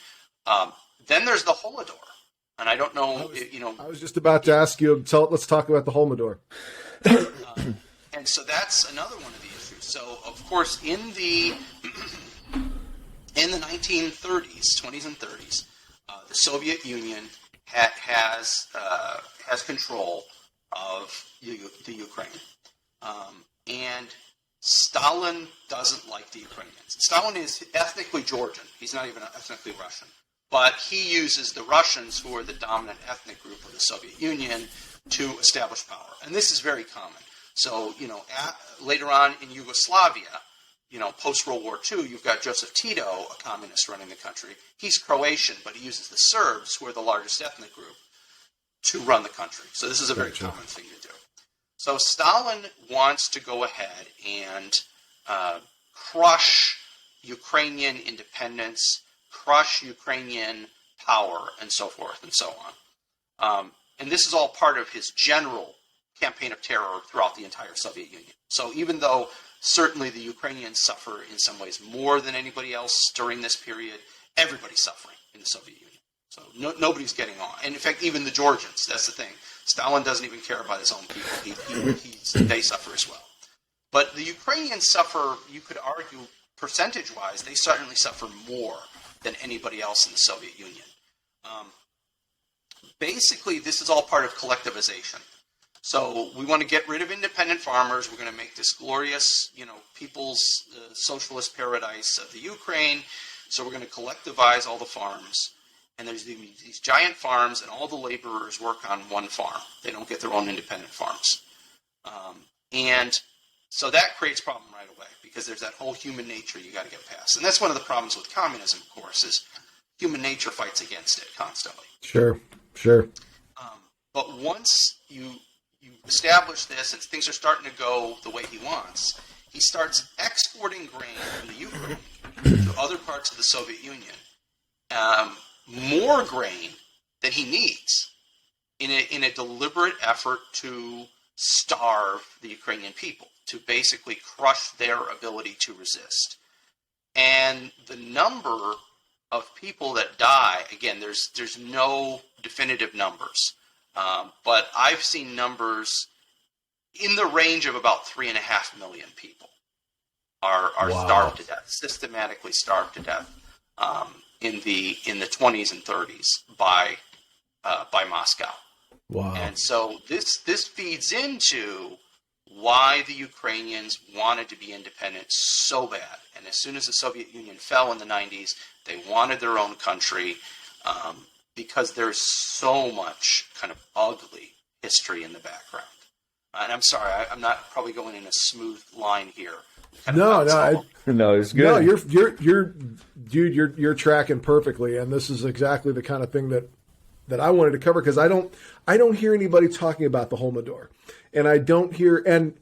Then there's the Holodomor. And I don't know, I was just about to ask you, let's talk about the Holodomor. And so that's another one of the issues. So, of course, in the 1930s, 20s and 30s, the Soviet Union has control of the Ukraine. And Stalin doesn't like the Ukrainians. Stalin is ethnically Georgian. He's not even ethnically Russian. But he uses the Russians, who are the dominant ethnic group of the Soviet Union, to establish power. And this is very common. So, later on in Yugoslavia, post-World War II, you've got Joseph Tito, a communist, running the country. He's Croatian, but he uses the Serbs, who are the largest ethnic group, to run the country. So this is a very common thing to do. So Stalin wants to go ahead and crush Ukrainian independence, crush Ukrainian power, and so forth and so on. And this is all part of his general campaign of terror throughout the entire Soviet Union. So even though certainly the Ukrainians suffer in some ways more than anybody else during this period, everybody's suffering in the Soviet Union. So nobody's getting on. And in fact, even the Georgians, that's the thing. Stalin doesn't even care about his own people. They suffer as well. But the Ukrainians suffer, you could argue, percentage-wise, they certainly suffer more than anybody else in the Soviet Union. Basically, this is all part of collectivization. So we want to get rid of independent farmers. We're going to make this glorious, people's socialist paradise of the Ukraine. So we're going to collectivize all the farms. And there's these giant farms, and all the laborers work on one farm. They don't get their own independent farms. And so that creates a problem right away, because there's that whole human nature you got to get past. And that's one of the problems with communism, of course, is human nature fights against it constantly. Sure. But once you establish this and things are starting to go the way he wants, he starts exporting grain from the Ukraine to other parts of the Soviet Union. More grain than he needs in a deliberate effort to starve the Ukrainian people, to basically crush their ability to resist. And the number of people that die, again, there's no definitive numbers, but I've seen numbers in the range of about 3.5 million people are starved to death, systematically starved to death. In the 20s and 30s by Moscow. Wow. And so this feeds into why the Ukrainians wanted to be independent so bad. And as soon as the Soviet Union fell in the 90s, they wanted their own country, because there's so much kind of ugly history in the background. And I'm sorry, I'm not probably going in a smooth line here. No, it's good. No, you're tracking perfectly, and this is exactly the kind of thing that I wanted to cover, because I don't hear anybody talking about the Holodomor, and I don't hear. And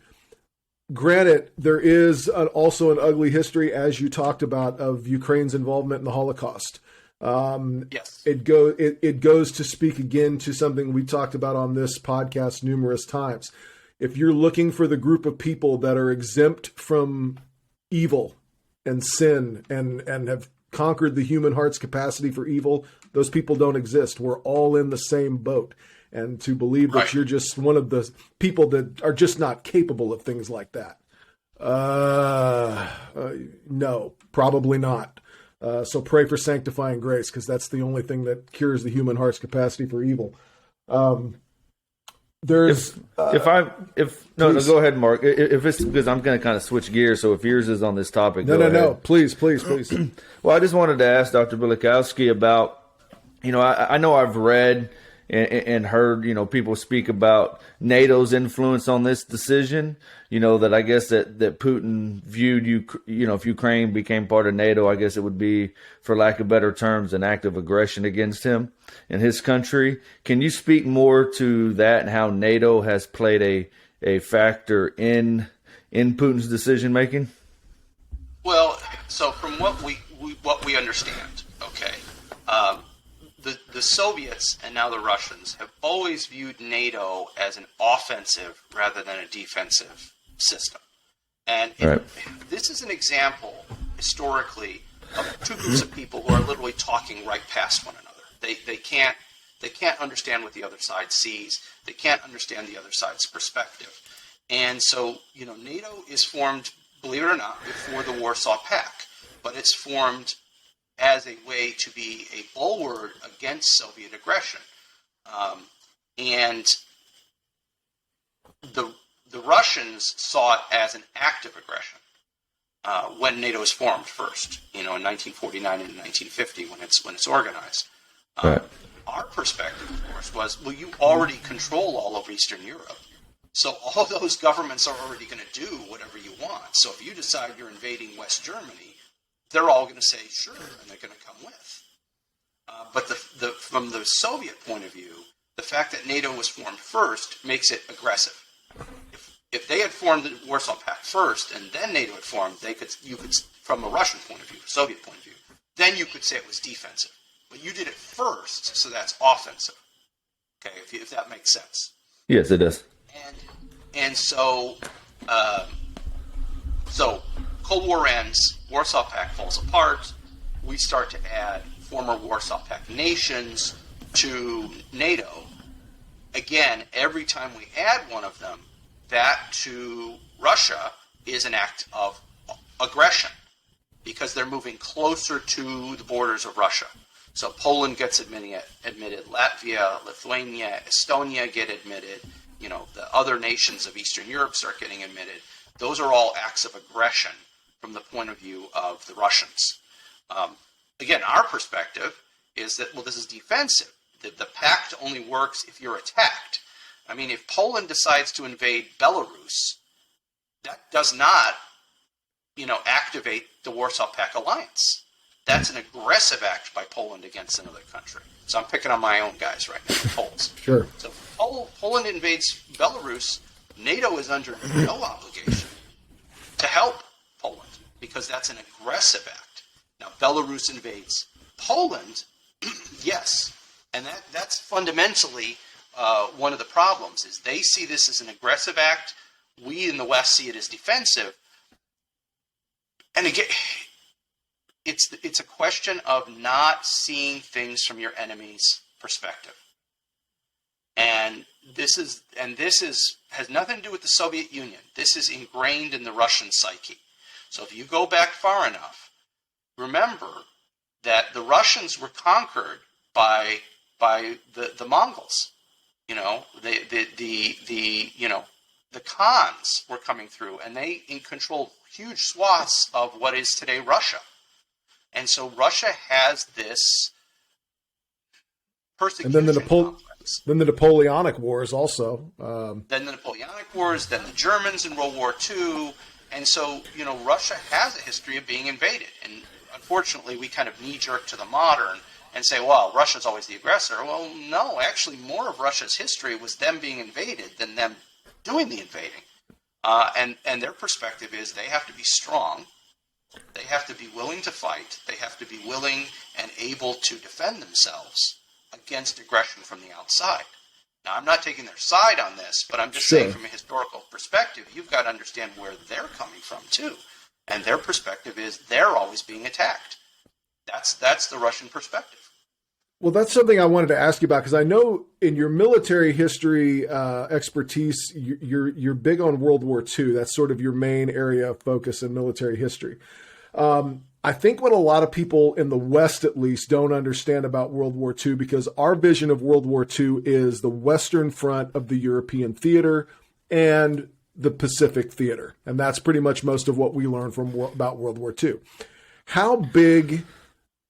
granted, there is also an ugly history, as you talked about, of Ukraine's involvement in the Holocaust. Yes, it goes to speak again to something we talked about on this podcast numerous times. If you're looking for the group of people that are exempt from evil and sin and have conquered the human heart's capacity for evil, those people don't exist. We're all in the same boat. And to believe that you're just one of the people that are just not capable of things like that. No, probably not. So pray for sanctifying grace, because that's the only thing that cures the human heart's capacity for evil. Go ahead, Mark. If it's because I'm going to kind of switch gears, so if yours is on this topic, no, please. Well, I just wanted to ask Dr. Bielakowski about, I know I've read and heard, people speak about NATO's influence on this decision. That I guess that Putin viewed if Ukraine became part of NATO, I guess it would be, for lack of better terms, an act of aggression against him and his country. Can you speak more to that and how NATO has played a factor in Putin's decision making? Well, so from what we understand, okay, the Soviets and now the Russians have always viewed NATO as an offensive rather than a defensive system. And this is an example, historically, of two groups of people who are literally talking right past one another. They can't understand what the other side sees. They can't understand the other side's perspective. And so, NATO is formed, believe it or not, before the Warsaw Pact, but it's formed as a way to be a bulwark against Soviet aggression. And the Russians saw it as an act of aggression when NATO was formed first, in 1949 and 1950 when it's organized. Our perspective, of course, was, well, you already control all of Eastern Europe. So all those governments are already going to do whatever you want. So if you decide you're invading West Germany, they're all going to say, sure, and they're going to come with. But from the Soviet point of view, the fact that NATO was formed first makes it aggressive. If they had formed the Warsaw Pact first and then NATO had formed, you could, from a Russian point of view, Soviet point of view, then you could say it was defensive. But you did it first, so that's offensive. Okay, if that makes sense. Yes, it does. And so Cold War ends, Warsaw Pact falls apart, we start to add former Warsaw Pact nations to NATO. Again, every time we add one of them, that to Russia is an act of aggression because they're moving closer to the borders of Russia. So Poland gets admitted, Latvia, Lithuania, Estonia get admitted, the other nations of Eastern Europe start getting admitted. Those are all acts of aggression from the point of view of the Russians. Again, our perspective is that, well, this is defensive. The pact only works if you're attacked. I mean, if Poland decides to invade Belarus, that does not, activate the Warsaw Pact alliance. That's an aggressive act by Poland against another country. So I'm picking on my own guys right now, the Poles. Sure. So Poland invades Belarus, NATO is under no obligation to help Poland because that's an aggressive act. Now, Belarus invades Poland, yes, and that's fundamentally one of the problems is they see this as an aggressive act. We in the West see it as defensive. And again, it's a question of not seeing things from your enemy's perspective. And this has nothing to do with the Soviet Union. This is ingrained in the Russian psyche. So if you go back far enough, remember that the Russians were conquered by the Mongols. The Khans were coming through, and they controlled huge swaths of what is today Russia. And so Russia has this persecution complex. Then the Napoleonic Wars also. Then the Napoleonic Wars, then the Germans in World War II. And so, Russia has a history of being invaded. And unfortunately, we kind of knee-jerk to the modern and say, well, Russia's always the aggressor. Well, no, actually, more of Russia's history was them being invaded than them doing the invading. And their perspective is they have to be strong. They have to be willing to fight. They have to be willing and able to defend themselves against aggression from the outside. Now, I'm not taking their side on this, but I'm just saying from a historical perspective, you've got to understand where they're coming from, too. And their perspective is they're always being attacked. That's the Russian perspective. Well, that's something I wanted to ask you about, because I know in your military history expertise, you're big on World War II. That's sort of your main area of focus in military history. I think what a lot of people in the West, at least, don't understand about World War II, because our vision of World War II is the Western front of the European theater and the Pacific theater. And that's pretty much most of what we learned about World War II. How big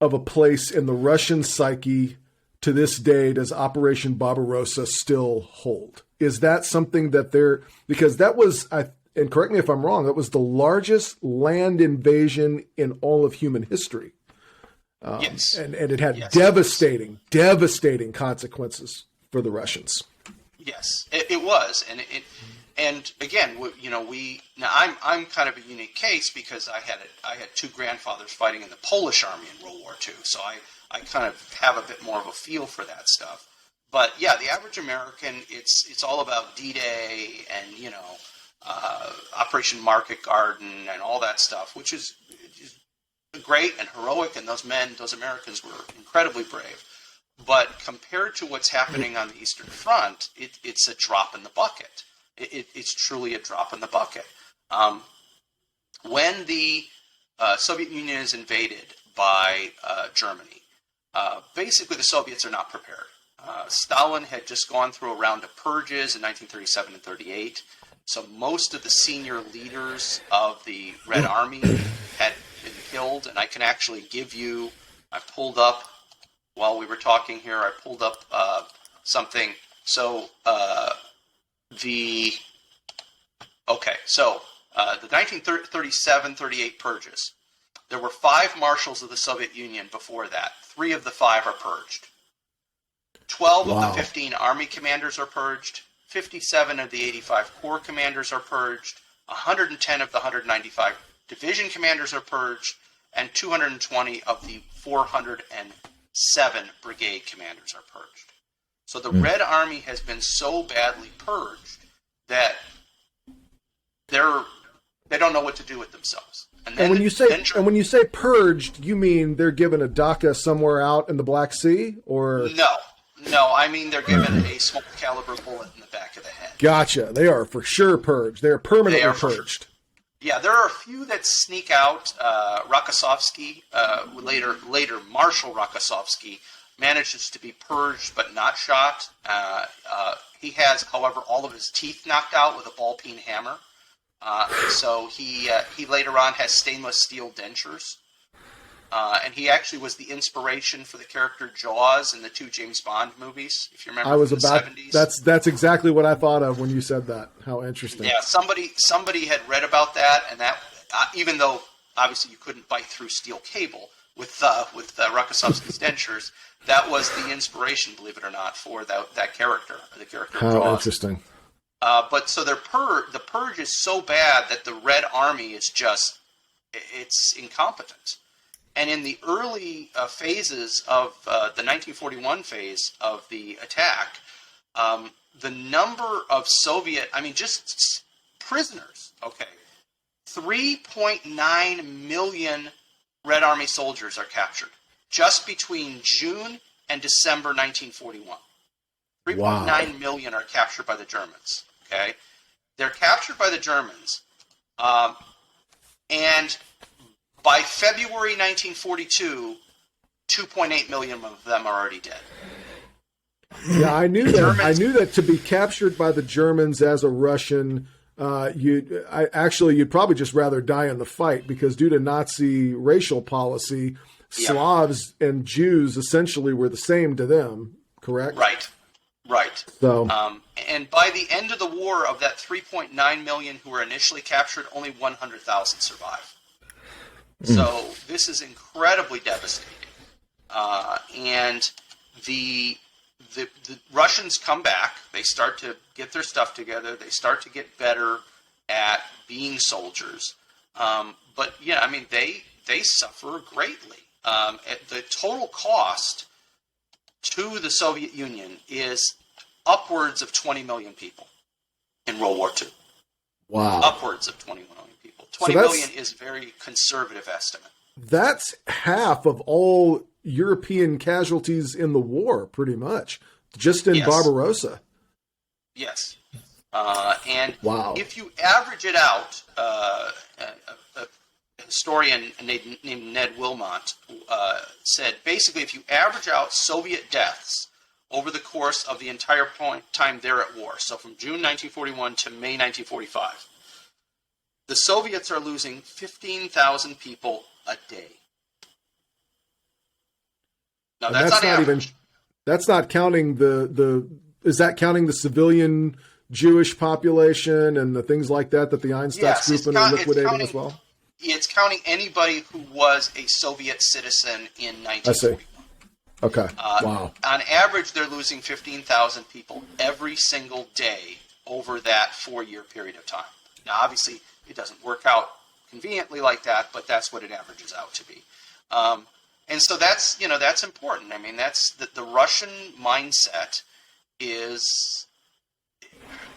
of a place in the Russian psyche to this day does Operation Barbarossa still hold? Is that something that because that was, and correct me if I'm wrong, that was the largest land invasion in all of human history. Yes. And it had devastating consequences for the Russians. Yes, it was. And again, I'm kind of a unique case because I had two grandfathers fighting in the Polish army in World War II. So I kind of have a bit more of a feel for that stuff. But yeah, the average American, it's all about D-Day and, you know, Operation Market Garden and all that stuff, which is great and heroic, and those Americans were incredibly brave. But compared to what's happening on the Eastern Front, it's a drop in the bucket. It's truly a drop in the bucket. When the Soviet Union is invaded by Germany, basically the Soviets are not prepared. Stalin had just gone through a round of purges in 1937 and 38, so most of the senior leaders of the Red Army had been killed, and I can actually give you, I pulled up, while we were talking here, I pulled up something. So the 1937-38 purges, there were 5 marshals of the Soviet Union before that. 3 of the 5 are purged. 12 of the 15 army commanders are purged. 57 of the 85 corps commanders are purged. 110 of the 195 division commanders are purged. And 220 of the 407 brigade commanders are purged. So the Red Army has been so badly purged that they don't know what to do with themselves. And when you say purged, you mean they're given a daca somewhere out in the Black Sea, or no, I mean they're given a small caliber bullet in the back of the head. Gotcha. They are for sure purged. They are permanently purged. Yeah, there are a few that sneak out. Rokossovsky, later Marshal Rokossovsky, manages to be purged but not shot. He has, however, all of his teeth knocked out with a ball-peen hammer. So he later on has stainless steel dentures. And he actually was the inspiration for the character Jaws in the 2 James Bond movies, if you remember, from the 70s. That's exactly what I thought of when you said that. How interesting. Yeah, somebody had read about that, and that even though obviously you couldn't bite through steel cable with Rokossovsky's dentures, that was the inspiration, believe it or not, for that character, the character Jaws. How interesting. But so the purge is so bad that the Red Army is it's incompetent. And in the early phases of the 1941 phase of the attack, the number of just prisoners, 3.9 million Red Army soldiers are captured just between June and December 1941. 3.9 million are captured by the Germans. Okay, they're captured by the Germans, and by February 1942, 2.8 million of them are already dead. Yeah, I knew that. I knew that to be captured by the Germans as a Russian, you'd probably just rather die in the fight, because due to Nazi racial policy, Slavs and Jews essentially were the same to them. Correct? Right. So, and by the end of the war, of that 3.9 million who were initially captured, only 100,000 survived. So this is incredibly devastating. And the Russians come back. They start to get their stuff together. They start to get better at being soldiers. But yeah, I mean, they suffer greatly. The total cost to the Soviet Union is upwards of 20 million people in World War II. Wow. Upwards of 20 million people. 20 million is a very conservative estimate. That's half of all European casualties in the war, pretty much, just in Barbarossa. Yes. And if you average it out, a historian named Ned Wilmot said, basically, if you average out Soviet deaths over the course of the entire time they're at war, so from June 1941 to May 1945, the Soviets are losing 15,000 people a day. Now, that's not even. That's not counting the. Is that counting the civilian Jewish population and the things like that the Einsatzgruppen are liquidating as well? It's counting anybody who was a Soviet citizen in 1941. I see. Okay. Wow. On average, they're losing 15,000 people every single day over that 4-year period of time. Now, obviously, it doesn't work out conveniently like that, but that's what it averages out to be. And so that's important. I mean, that's the Russian mindset is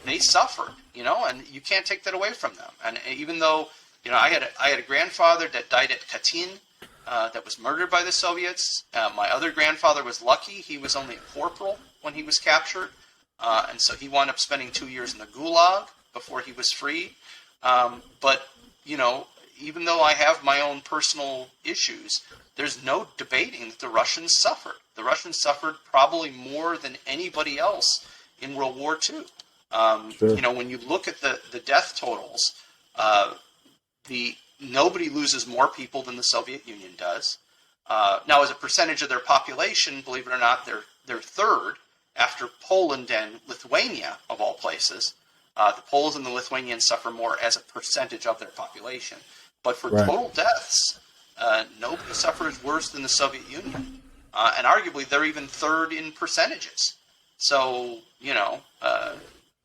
they suffered, and you can't take that away from them. And even though, I had a grandfather that died at Katyn, that was murdered by the Soviets. My other grandfather was lucky. He was only a corporal when he was captured. And so he wound up spending 2 years in the Gulag before he was freed. But, even though I have my own personal issues, there's no debating that the Russians suffered. The Russians suffered probably more than anybody else in World War II. Sure. When you look at the death totals, nobody loses more people than the Soviet Union does. Now, as a percentage of their population, believe it or not, they're third after Poland and Lithuania, of all places. The Poles and the Lithuanians suffer more as a percentage of their population. But for total deaths, nobody suffers worse than the Soviet Union. And arguably, they're even third in percentages. So,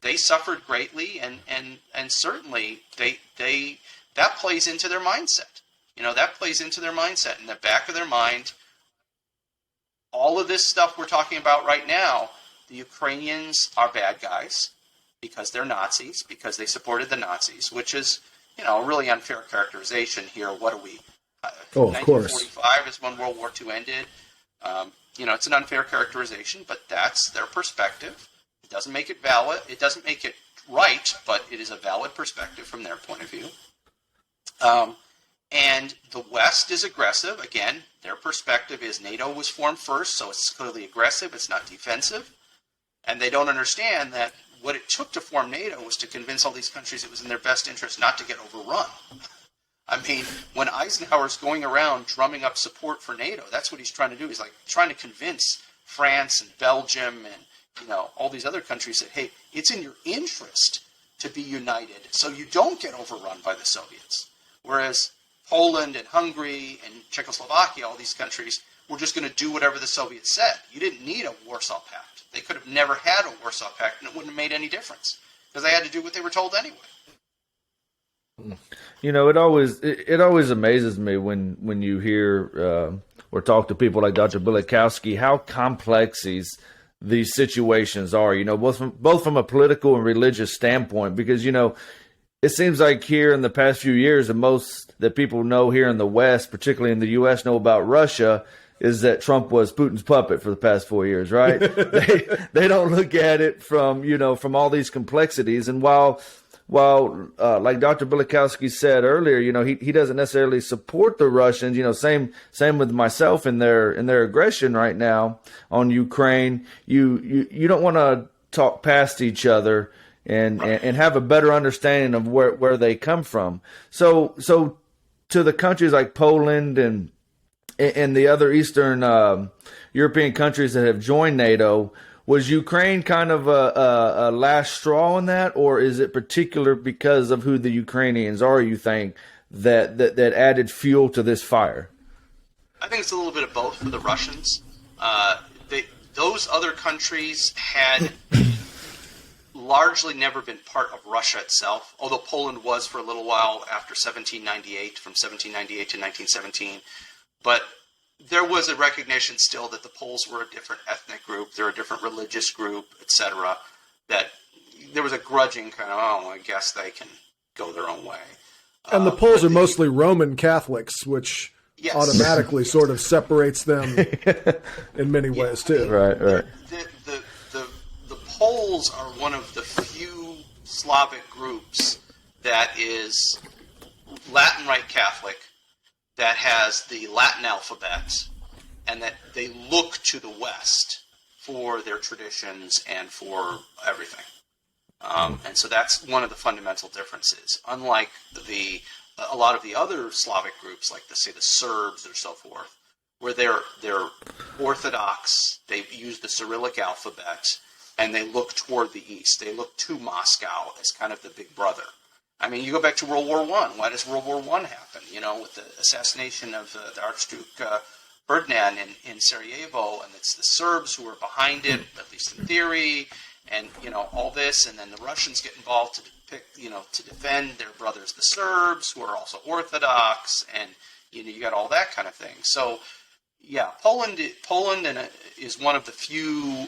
they suffered greatly, and certainly that plays into their mindset. That plays into their mindset. In the back of their mind, all of this stuff we're talking about right now, the Ukrainians are bad guys because they're Nazis, because they supported the Nazis, which is, a really unfair characterization here. What are we? Of course. 1945 is when World War II ended. It's an unfair characterization, but that's their perspective. It doesn't make it valid. It doesn't make it right, but it is a valid perspective from their point of view. And the West is aggressive. Again, their perspective is NATO was formed first, so it's clearly aggressive. It's not defensive. And they don't understand that what it took to form NATO was to convince all these countries it was in their best interest not to get overrun. I mean, when Eisenhower's going around drumming up support for NATO, that's what he's trying to do. He's like trying to convince France and Belgium and, all these other countries that, hey, it's in your interest to be united so you don't get overrun by the Soviets. Whereas Poland and Hungary and Czechoslovakia, all these countries, were just going to do whatever the Soviets said. You didn't need a Warsaw Pact. They could have never had a Warsaw Pact, and it wouldn't have made any difference because they had to do what they were told anyway. It always amazes me when you hear or talk to people like Dr. Bielakowski how complex these situations are. Both from a political and religious standpoint, because it seems like here in the past few years, the most that people know here in the West, particularly in the U.S., know about Russia is that Trump was Putin's puppet for the past 4 years, right? they don't look at it from all these complexities. And while like Dr. Bielakowski said earlier, he doesn't necessarily support the Russians. Same with myself in their aggression right now on Ukraine. You don't want to talk past each other and have a better understanding of where they come from. So to the countries like Poland and the other Eastern European countries that have joined NATO, was Ukraine kind of a last straw on that, or is it particular because of who the Ukrainians are, you think, that added fuel to this fire? I think it's a little bit of both for the Russians. Those other countries had largely never been part of Russia itself, although Poland was for a little while after 1798, from 1798 to 1917. But there was a recognition still that the Poles were a different ethnic group, they're a different religious group, etc. That there was a grudging kind of, I guess they can go their own way. And the Poles are mostly Roman Catholics, which automatically sort of separates them in many ways too. Right. The Poles are one of the few Slavic groups that is Latin Rite Catholic, that has the Latin alphabet, and that they look to the West for their traditions and for everything. And so that's one of the fundamental differences. Unlike a lot of the other Slavic groups, like the Serbs or so forth, where they're Orthodox, they use the Cyrillic alphabet, and they look toward the East. They look to Moscow as kind of the big brother. I mean, you go back to World War I. Why does World War I happen? With the assassination of the Archduke Ferdinand in Sarajevo, and it's the Serbs who are behind it, at least in theory, and all this, and then the Russians get involved to defend their brothers, the Serbs, who are also Orthodox, and you got all that kind of thing. So, Yeah, Poland is one of the few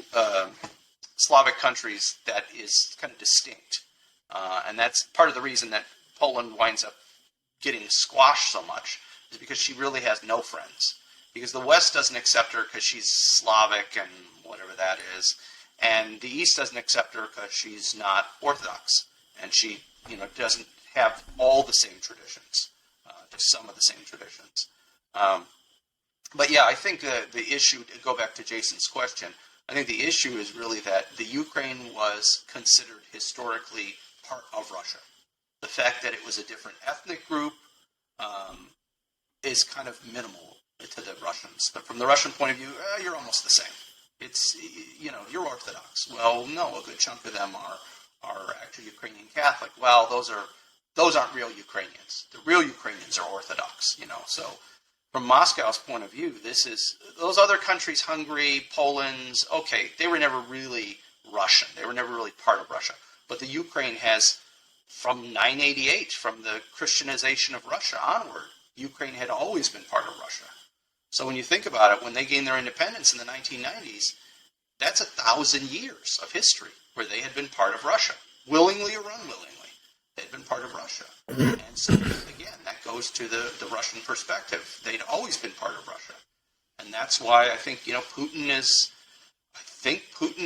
Slavic countries that is kind of distinct, and that's part of the reason that Poland winds up getting squashed so much, is because she really has no friends. Because the West doesn't accept her because she's Slavic and whatever that is, and the East doesn't accept her because she's not Orthodox, and she, doesn't have all the same traditions, just some of the same traditions. But yeah, I think the issue, to go back to Jason's question, I think the issue is really that the Ukraine was considered historically part of Russia. The fact that it was a different ethnic group is kind of minimal to the Russians. But from the Russian point of view, you're almost the same. It's, you're Orthodox. Well, no, a good chunk of them are actually Ukrainian Catholic. Well, those aren't real Ukrainians. The real Ukrainians are Orthodox, So from Moscow's point of view, this is those other countries, Hungary, Poland, okay, they were never really Russian. They were never really part of Russia. But the Ukraine has, from 988, from the Christianization of Russia onward, Ukraine had always been part of Russia. So when you think about it, when they gained their independence in the 1990s, that's 1,000 years of history where they had been part of Russia, willingly or unwillingly. They'd been part of Russia. And so, again, that goes to the Russian perspective. They'd always been part of Russia. And that's why I think, Putin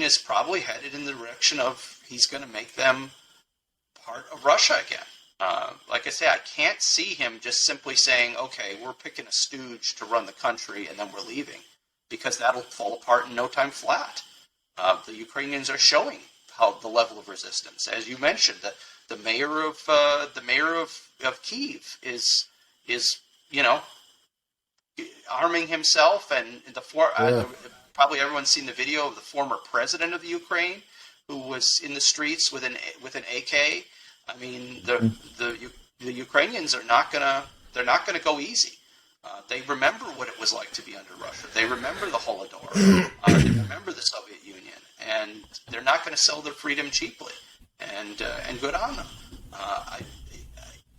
is probably headed in the direction of he's going to make them part of Russia again. Like I say, I can't see him just simply saying, okay, we're picking a stooge to run the country and then we're leaving, because that'll fall apart in no time flat. The Ukrainians are showing how the level of resistance, as you mentioned, the mayor of Kyiv is arming himself, and probably everyone's seen the video of the former president of the Ukraine who was in the streets with an AK. I mean, the Ukrainians are not gonna go easy. They remember what it was like to be under Russia. They remember the Holodomor. They remember the Soviet Union, and they're not going to sell their freedom cheaply. And good on them.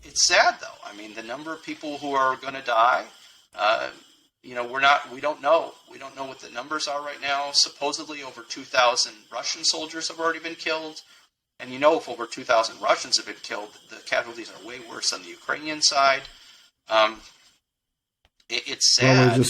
It's sad though. I mean, the number of people who are going to die. We don't know. We don't know what the numbers are right now. Supposedly, over 2,000 Russian soldiers have already been killed. And if over 2,000 Russians have been killed, the casualties are way worse on the Ukrainian side. It's sad.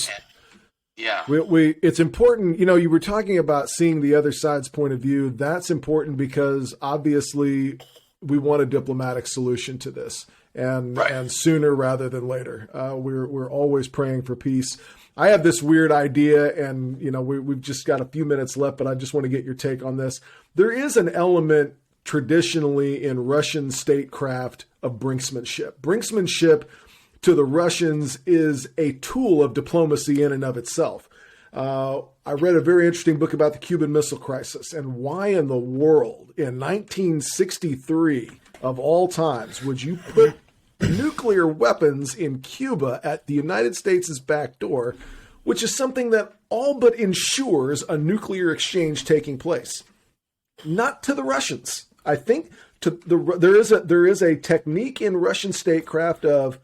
It's important. You were talking about seeing the other side's point of view. That's important because obviously we want a diplomatic solution to this, and sooner rather than later. We're always praying for peace. I have this weird idea, and we've just got a few minutes left, but I just want to get your take on this. There is an element traditionally in Russian statecraft of brinksmanship. Brinksmanship to the Russians is a tool of diplomacy in and of itself. I read a very interesting book about the Cuban Missile Crisis, and why in the world, in 1963, of all times, would you put nuclear weapons in Cuba at the United States' back door, which is something that all but ensures a nuclear exchange taking place? Not to the Russians. I think there is a technique in Russian statecraft of,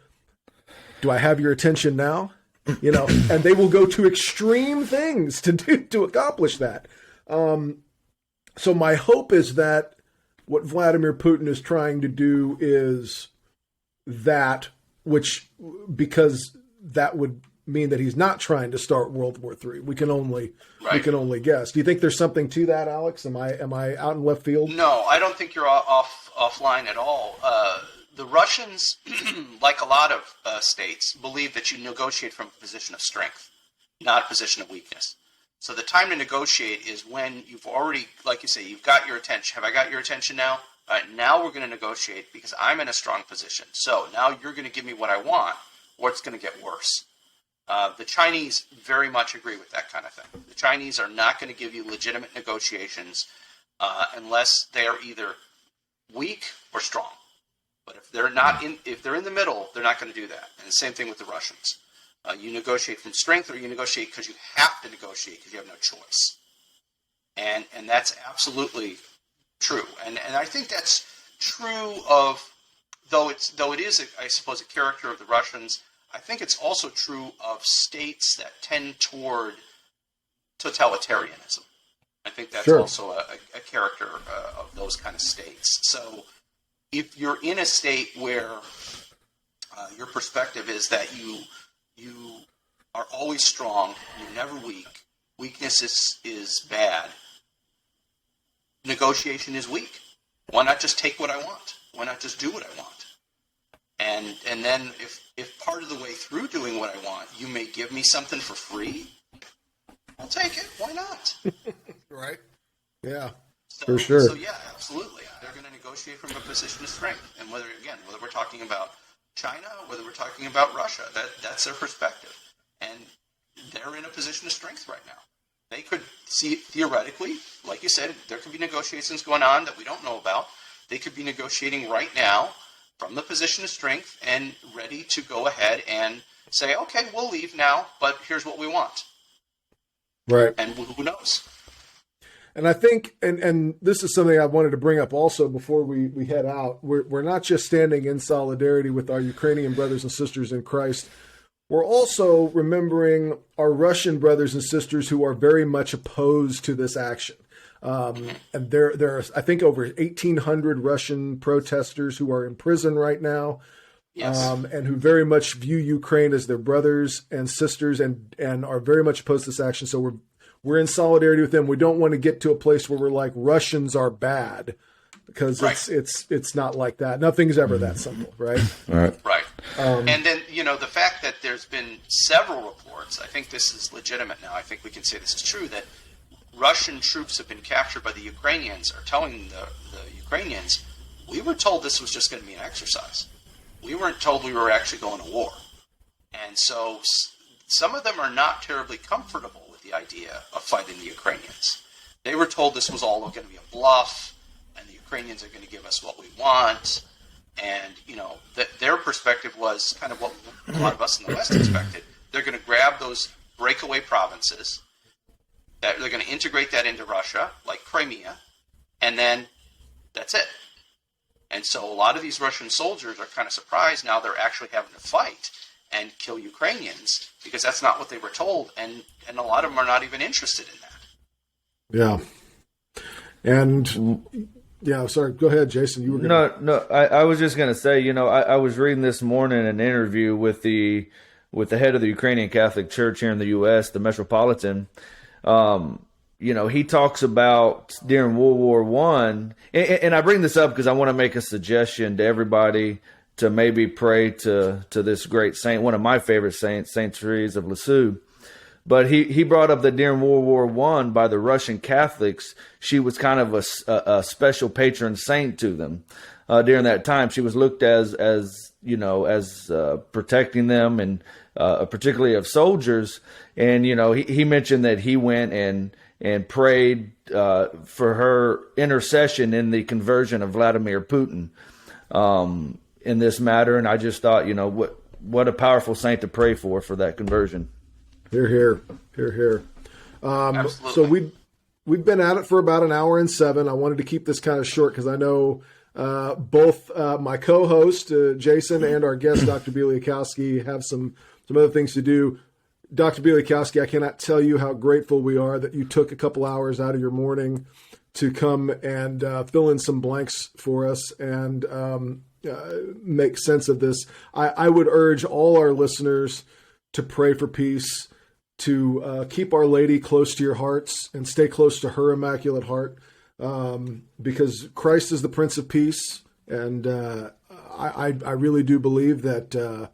do I have your attention now? And they will go to extreme things to accomplish that. So my hope is that what Vladimir Putin is trying to do is that, because that would mean that he's not trying to start World War III. We can only guess. Do you think there's something to that, Alex? Am I out in left field? No, I don't think you're offline at all. The Russians, like a lot of states, believe that you negotiate from a position of strength, not a position of weakness. So the time to negotiate is when you've already, like you say, you've got your attention. Have I got your attention now? All right, now we're going to negotiate because I'm in a strong position. So now you're going to give me what I want, or it's going to get worse. The Chinese very much agree with that kind of thing. The Chinese are not going to give you legitimate negotiations unless they are either weak or strong. But if they're in the middle, they're not going to do that. And the same thing with the Russians. You negotiate from strength, or you negotiate because you have to negotiate because you have no choice. And that's absolutely true. And I think that's true of, though it is, I suppose, a character of the Russians. I think it's also true of states that tend toward totalitarianism. I think that's also a character of those kind of states. So if you're in a state where your perspective is that you are always strong, you're never weak, weakness is bad, negotiation is weak. Why not just take what I want? Why not just do what I want? And then if part of the way through doing what I want, you may give me something for free, I'll take it. Why not? Right. Yeah, so, for sure. So yeah, absolutely. They're going to negotiate from a position of strength. And whether we're talking about China, whether we're talking about Russia, that's their perspective. And they're in a position of strength right now. They could see, theoretically, like you said, there could be negotiations going on that we don't know about. They could be negotiating right now from the position of strength and ready to go ahead and say, okay, we'll leave now, but here's what we want. Right. And who knows? And I think, and this is something I wanted to bring up also before we head out. We're not just standing in solidarity with our Ukrainian brothers and sisters in Christ. We're also remembering our Russian brothers and sisters who are very much opposed to this action. And there are, I think, over 1,800 Russian protesters who are in prison right now. Yes. And who very much view Ukraine as their brothers and sisters and are very much opposed to this action. So we're in solidarity with them. We don't want to get to a place where we're like, Russians are bad, because it's not like that. Nothing's ever that simple, right? Right. And then, the fact that there's been several reports, I think this is legitimate now, I think we can say this is true, that Russian troops have been captured by the Ukrainians are telling the Ukrainians, we were told this was just going to be an exercise. We weren't told we were actually going to war. And so some of them are not terribly comfortable with the idea of fighting the Ukrainians. They were told this was all going to be a bluff, and the Ukrainians are going to give us what we want. And, their perspective was kind of what a lot of us in the West expected. They're going to grab those breakaway provinces, that they're going to integrate that into Russia, like Crimea, and then that's it. And so a lot of these Russian soldiers are kind of surprised now they're actually having to fight and kill Ukrainians, because that's not what they were told, and a lot of them are not even interested in that. Yeah. And yeah, sorry, go ahead, Jason. You were No, I was just going to say, I was reading this morning an interview with the head of the Ukrainian Catholic Church here in the U.S., the Metropolitan. He talks about during World War I, and I bring this up because I want to make a suggestion to everybody to maybe pray to this great saint, one of my favorite saints, Saint Therese of Lisieux. But he brought up that during World War I, by the Russian Catholics, she was kind of a special patron saint to them. During that time, she was looked as protecting them, and particularly of soldiers. And he mentioned that he went and prayed for her intercession in the conversion of Vladimir Putin in this matter. And I just thought, what a powerful saint to pray for that conversion. Hear, hear, hear, hear. So we've been at it for about an hour and 7. I wanted to keep this kind of short because I know both my co-host Jason and our guest Dr. Bielakowski have some other things to do. Dr. Bielakowski, I cannot tell you how grateful we are that you took a couple hours out of your morning to come and fill in some blanks for us and make sense of this. I would urge all our listeners to pray for peace, to keep Our Lady close to your hearts and stay close to her Immaculate Heart, because Christ is the Prince of Peace. And I really do believe that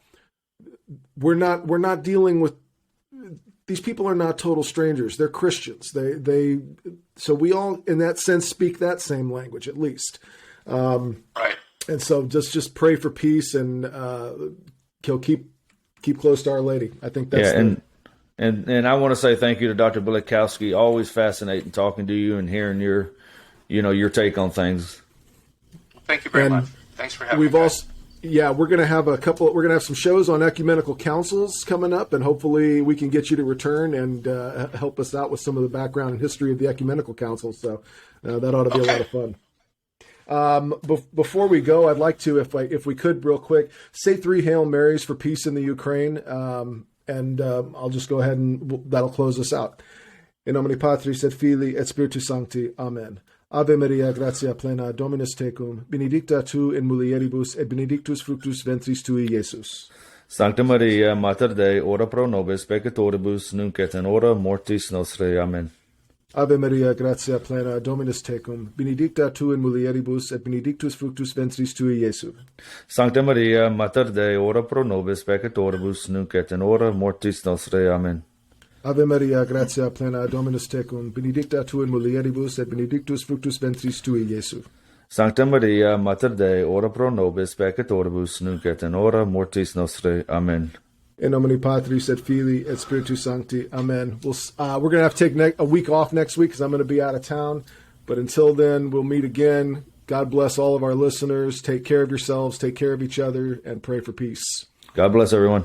we're not dealing with, these people are not total strangers. They're Christians. So we all, in that sense, speak that same language, at least. Right. And so just pray for peace and keep close to Our Lady. I think that's and I want to say thank you to Dr. Bielakowski. Always fascinating talking to you and hearing your take on things. Thank you very much. Thanks for having me. We're going to have some shows on ecumenical councils coming up, and hopefully we can get you to return and help us out with some of the background and history of the ecumenical councils. So that ought to be a lot of fun. Before we go, I'd like to, if we could, real quick, say 3 Hail Marys for peace in the Ukraine, and I'll just go ahead and that'll close us out. In nomine Patris et Filii et Spiritus Sancti. Amen. Ave Maria, gratia plena, Dominus tecum, benedicta tu in mulieribus, et benedictus fructus ventris tui, Iesus. Sancta Maria, Mater Dei, ora pro nobis peccatoribus, nunc et in hora mortis nostrae. Amen. Ave Maria, gratia plena, Dominus tecum, benedicta tu in mulieribus, et benedictus fructus ventris tui, Iesus. Sancta Maria, Mater Dei, ora pro nobis peccatoribus, nunc et in hora mortis nostrae. Amen. Ave Maria, gratia plena, Dominus tecum, benedicta tu in mulieribus, et benedictus fructus ventris tui, Iesus. Sancta Maria, Mater Dei, ora pro nobis peccatoribus, nunc et in hora mortis nostrae. Amen. In nomine Patris et Filii et Spiritus Sancti. Amen. We're going to have to take a week off next week because I'm going to be out of town. But until then, we'll meet again. God bless all of our listeners. Take care of yourselves. Take care of each other. And pray for peace. God bless everyone.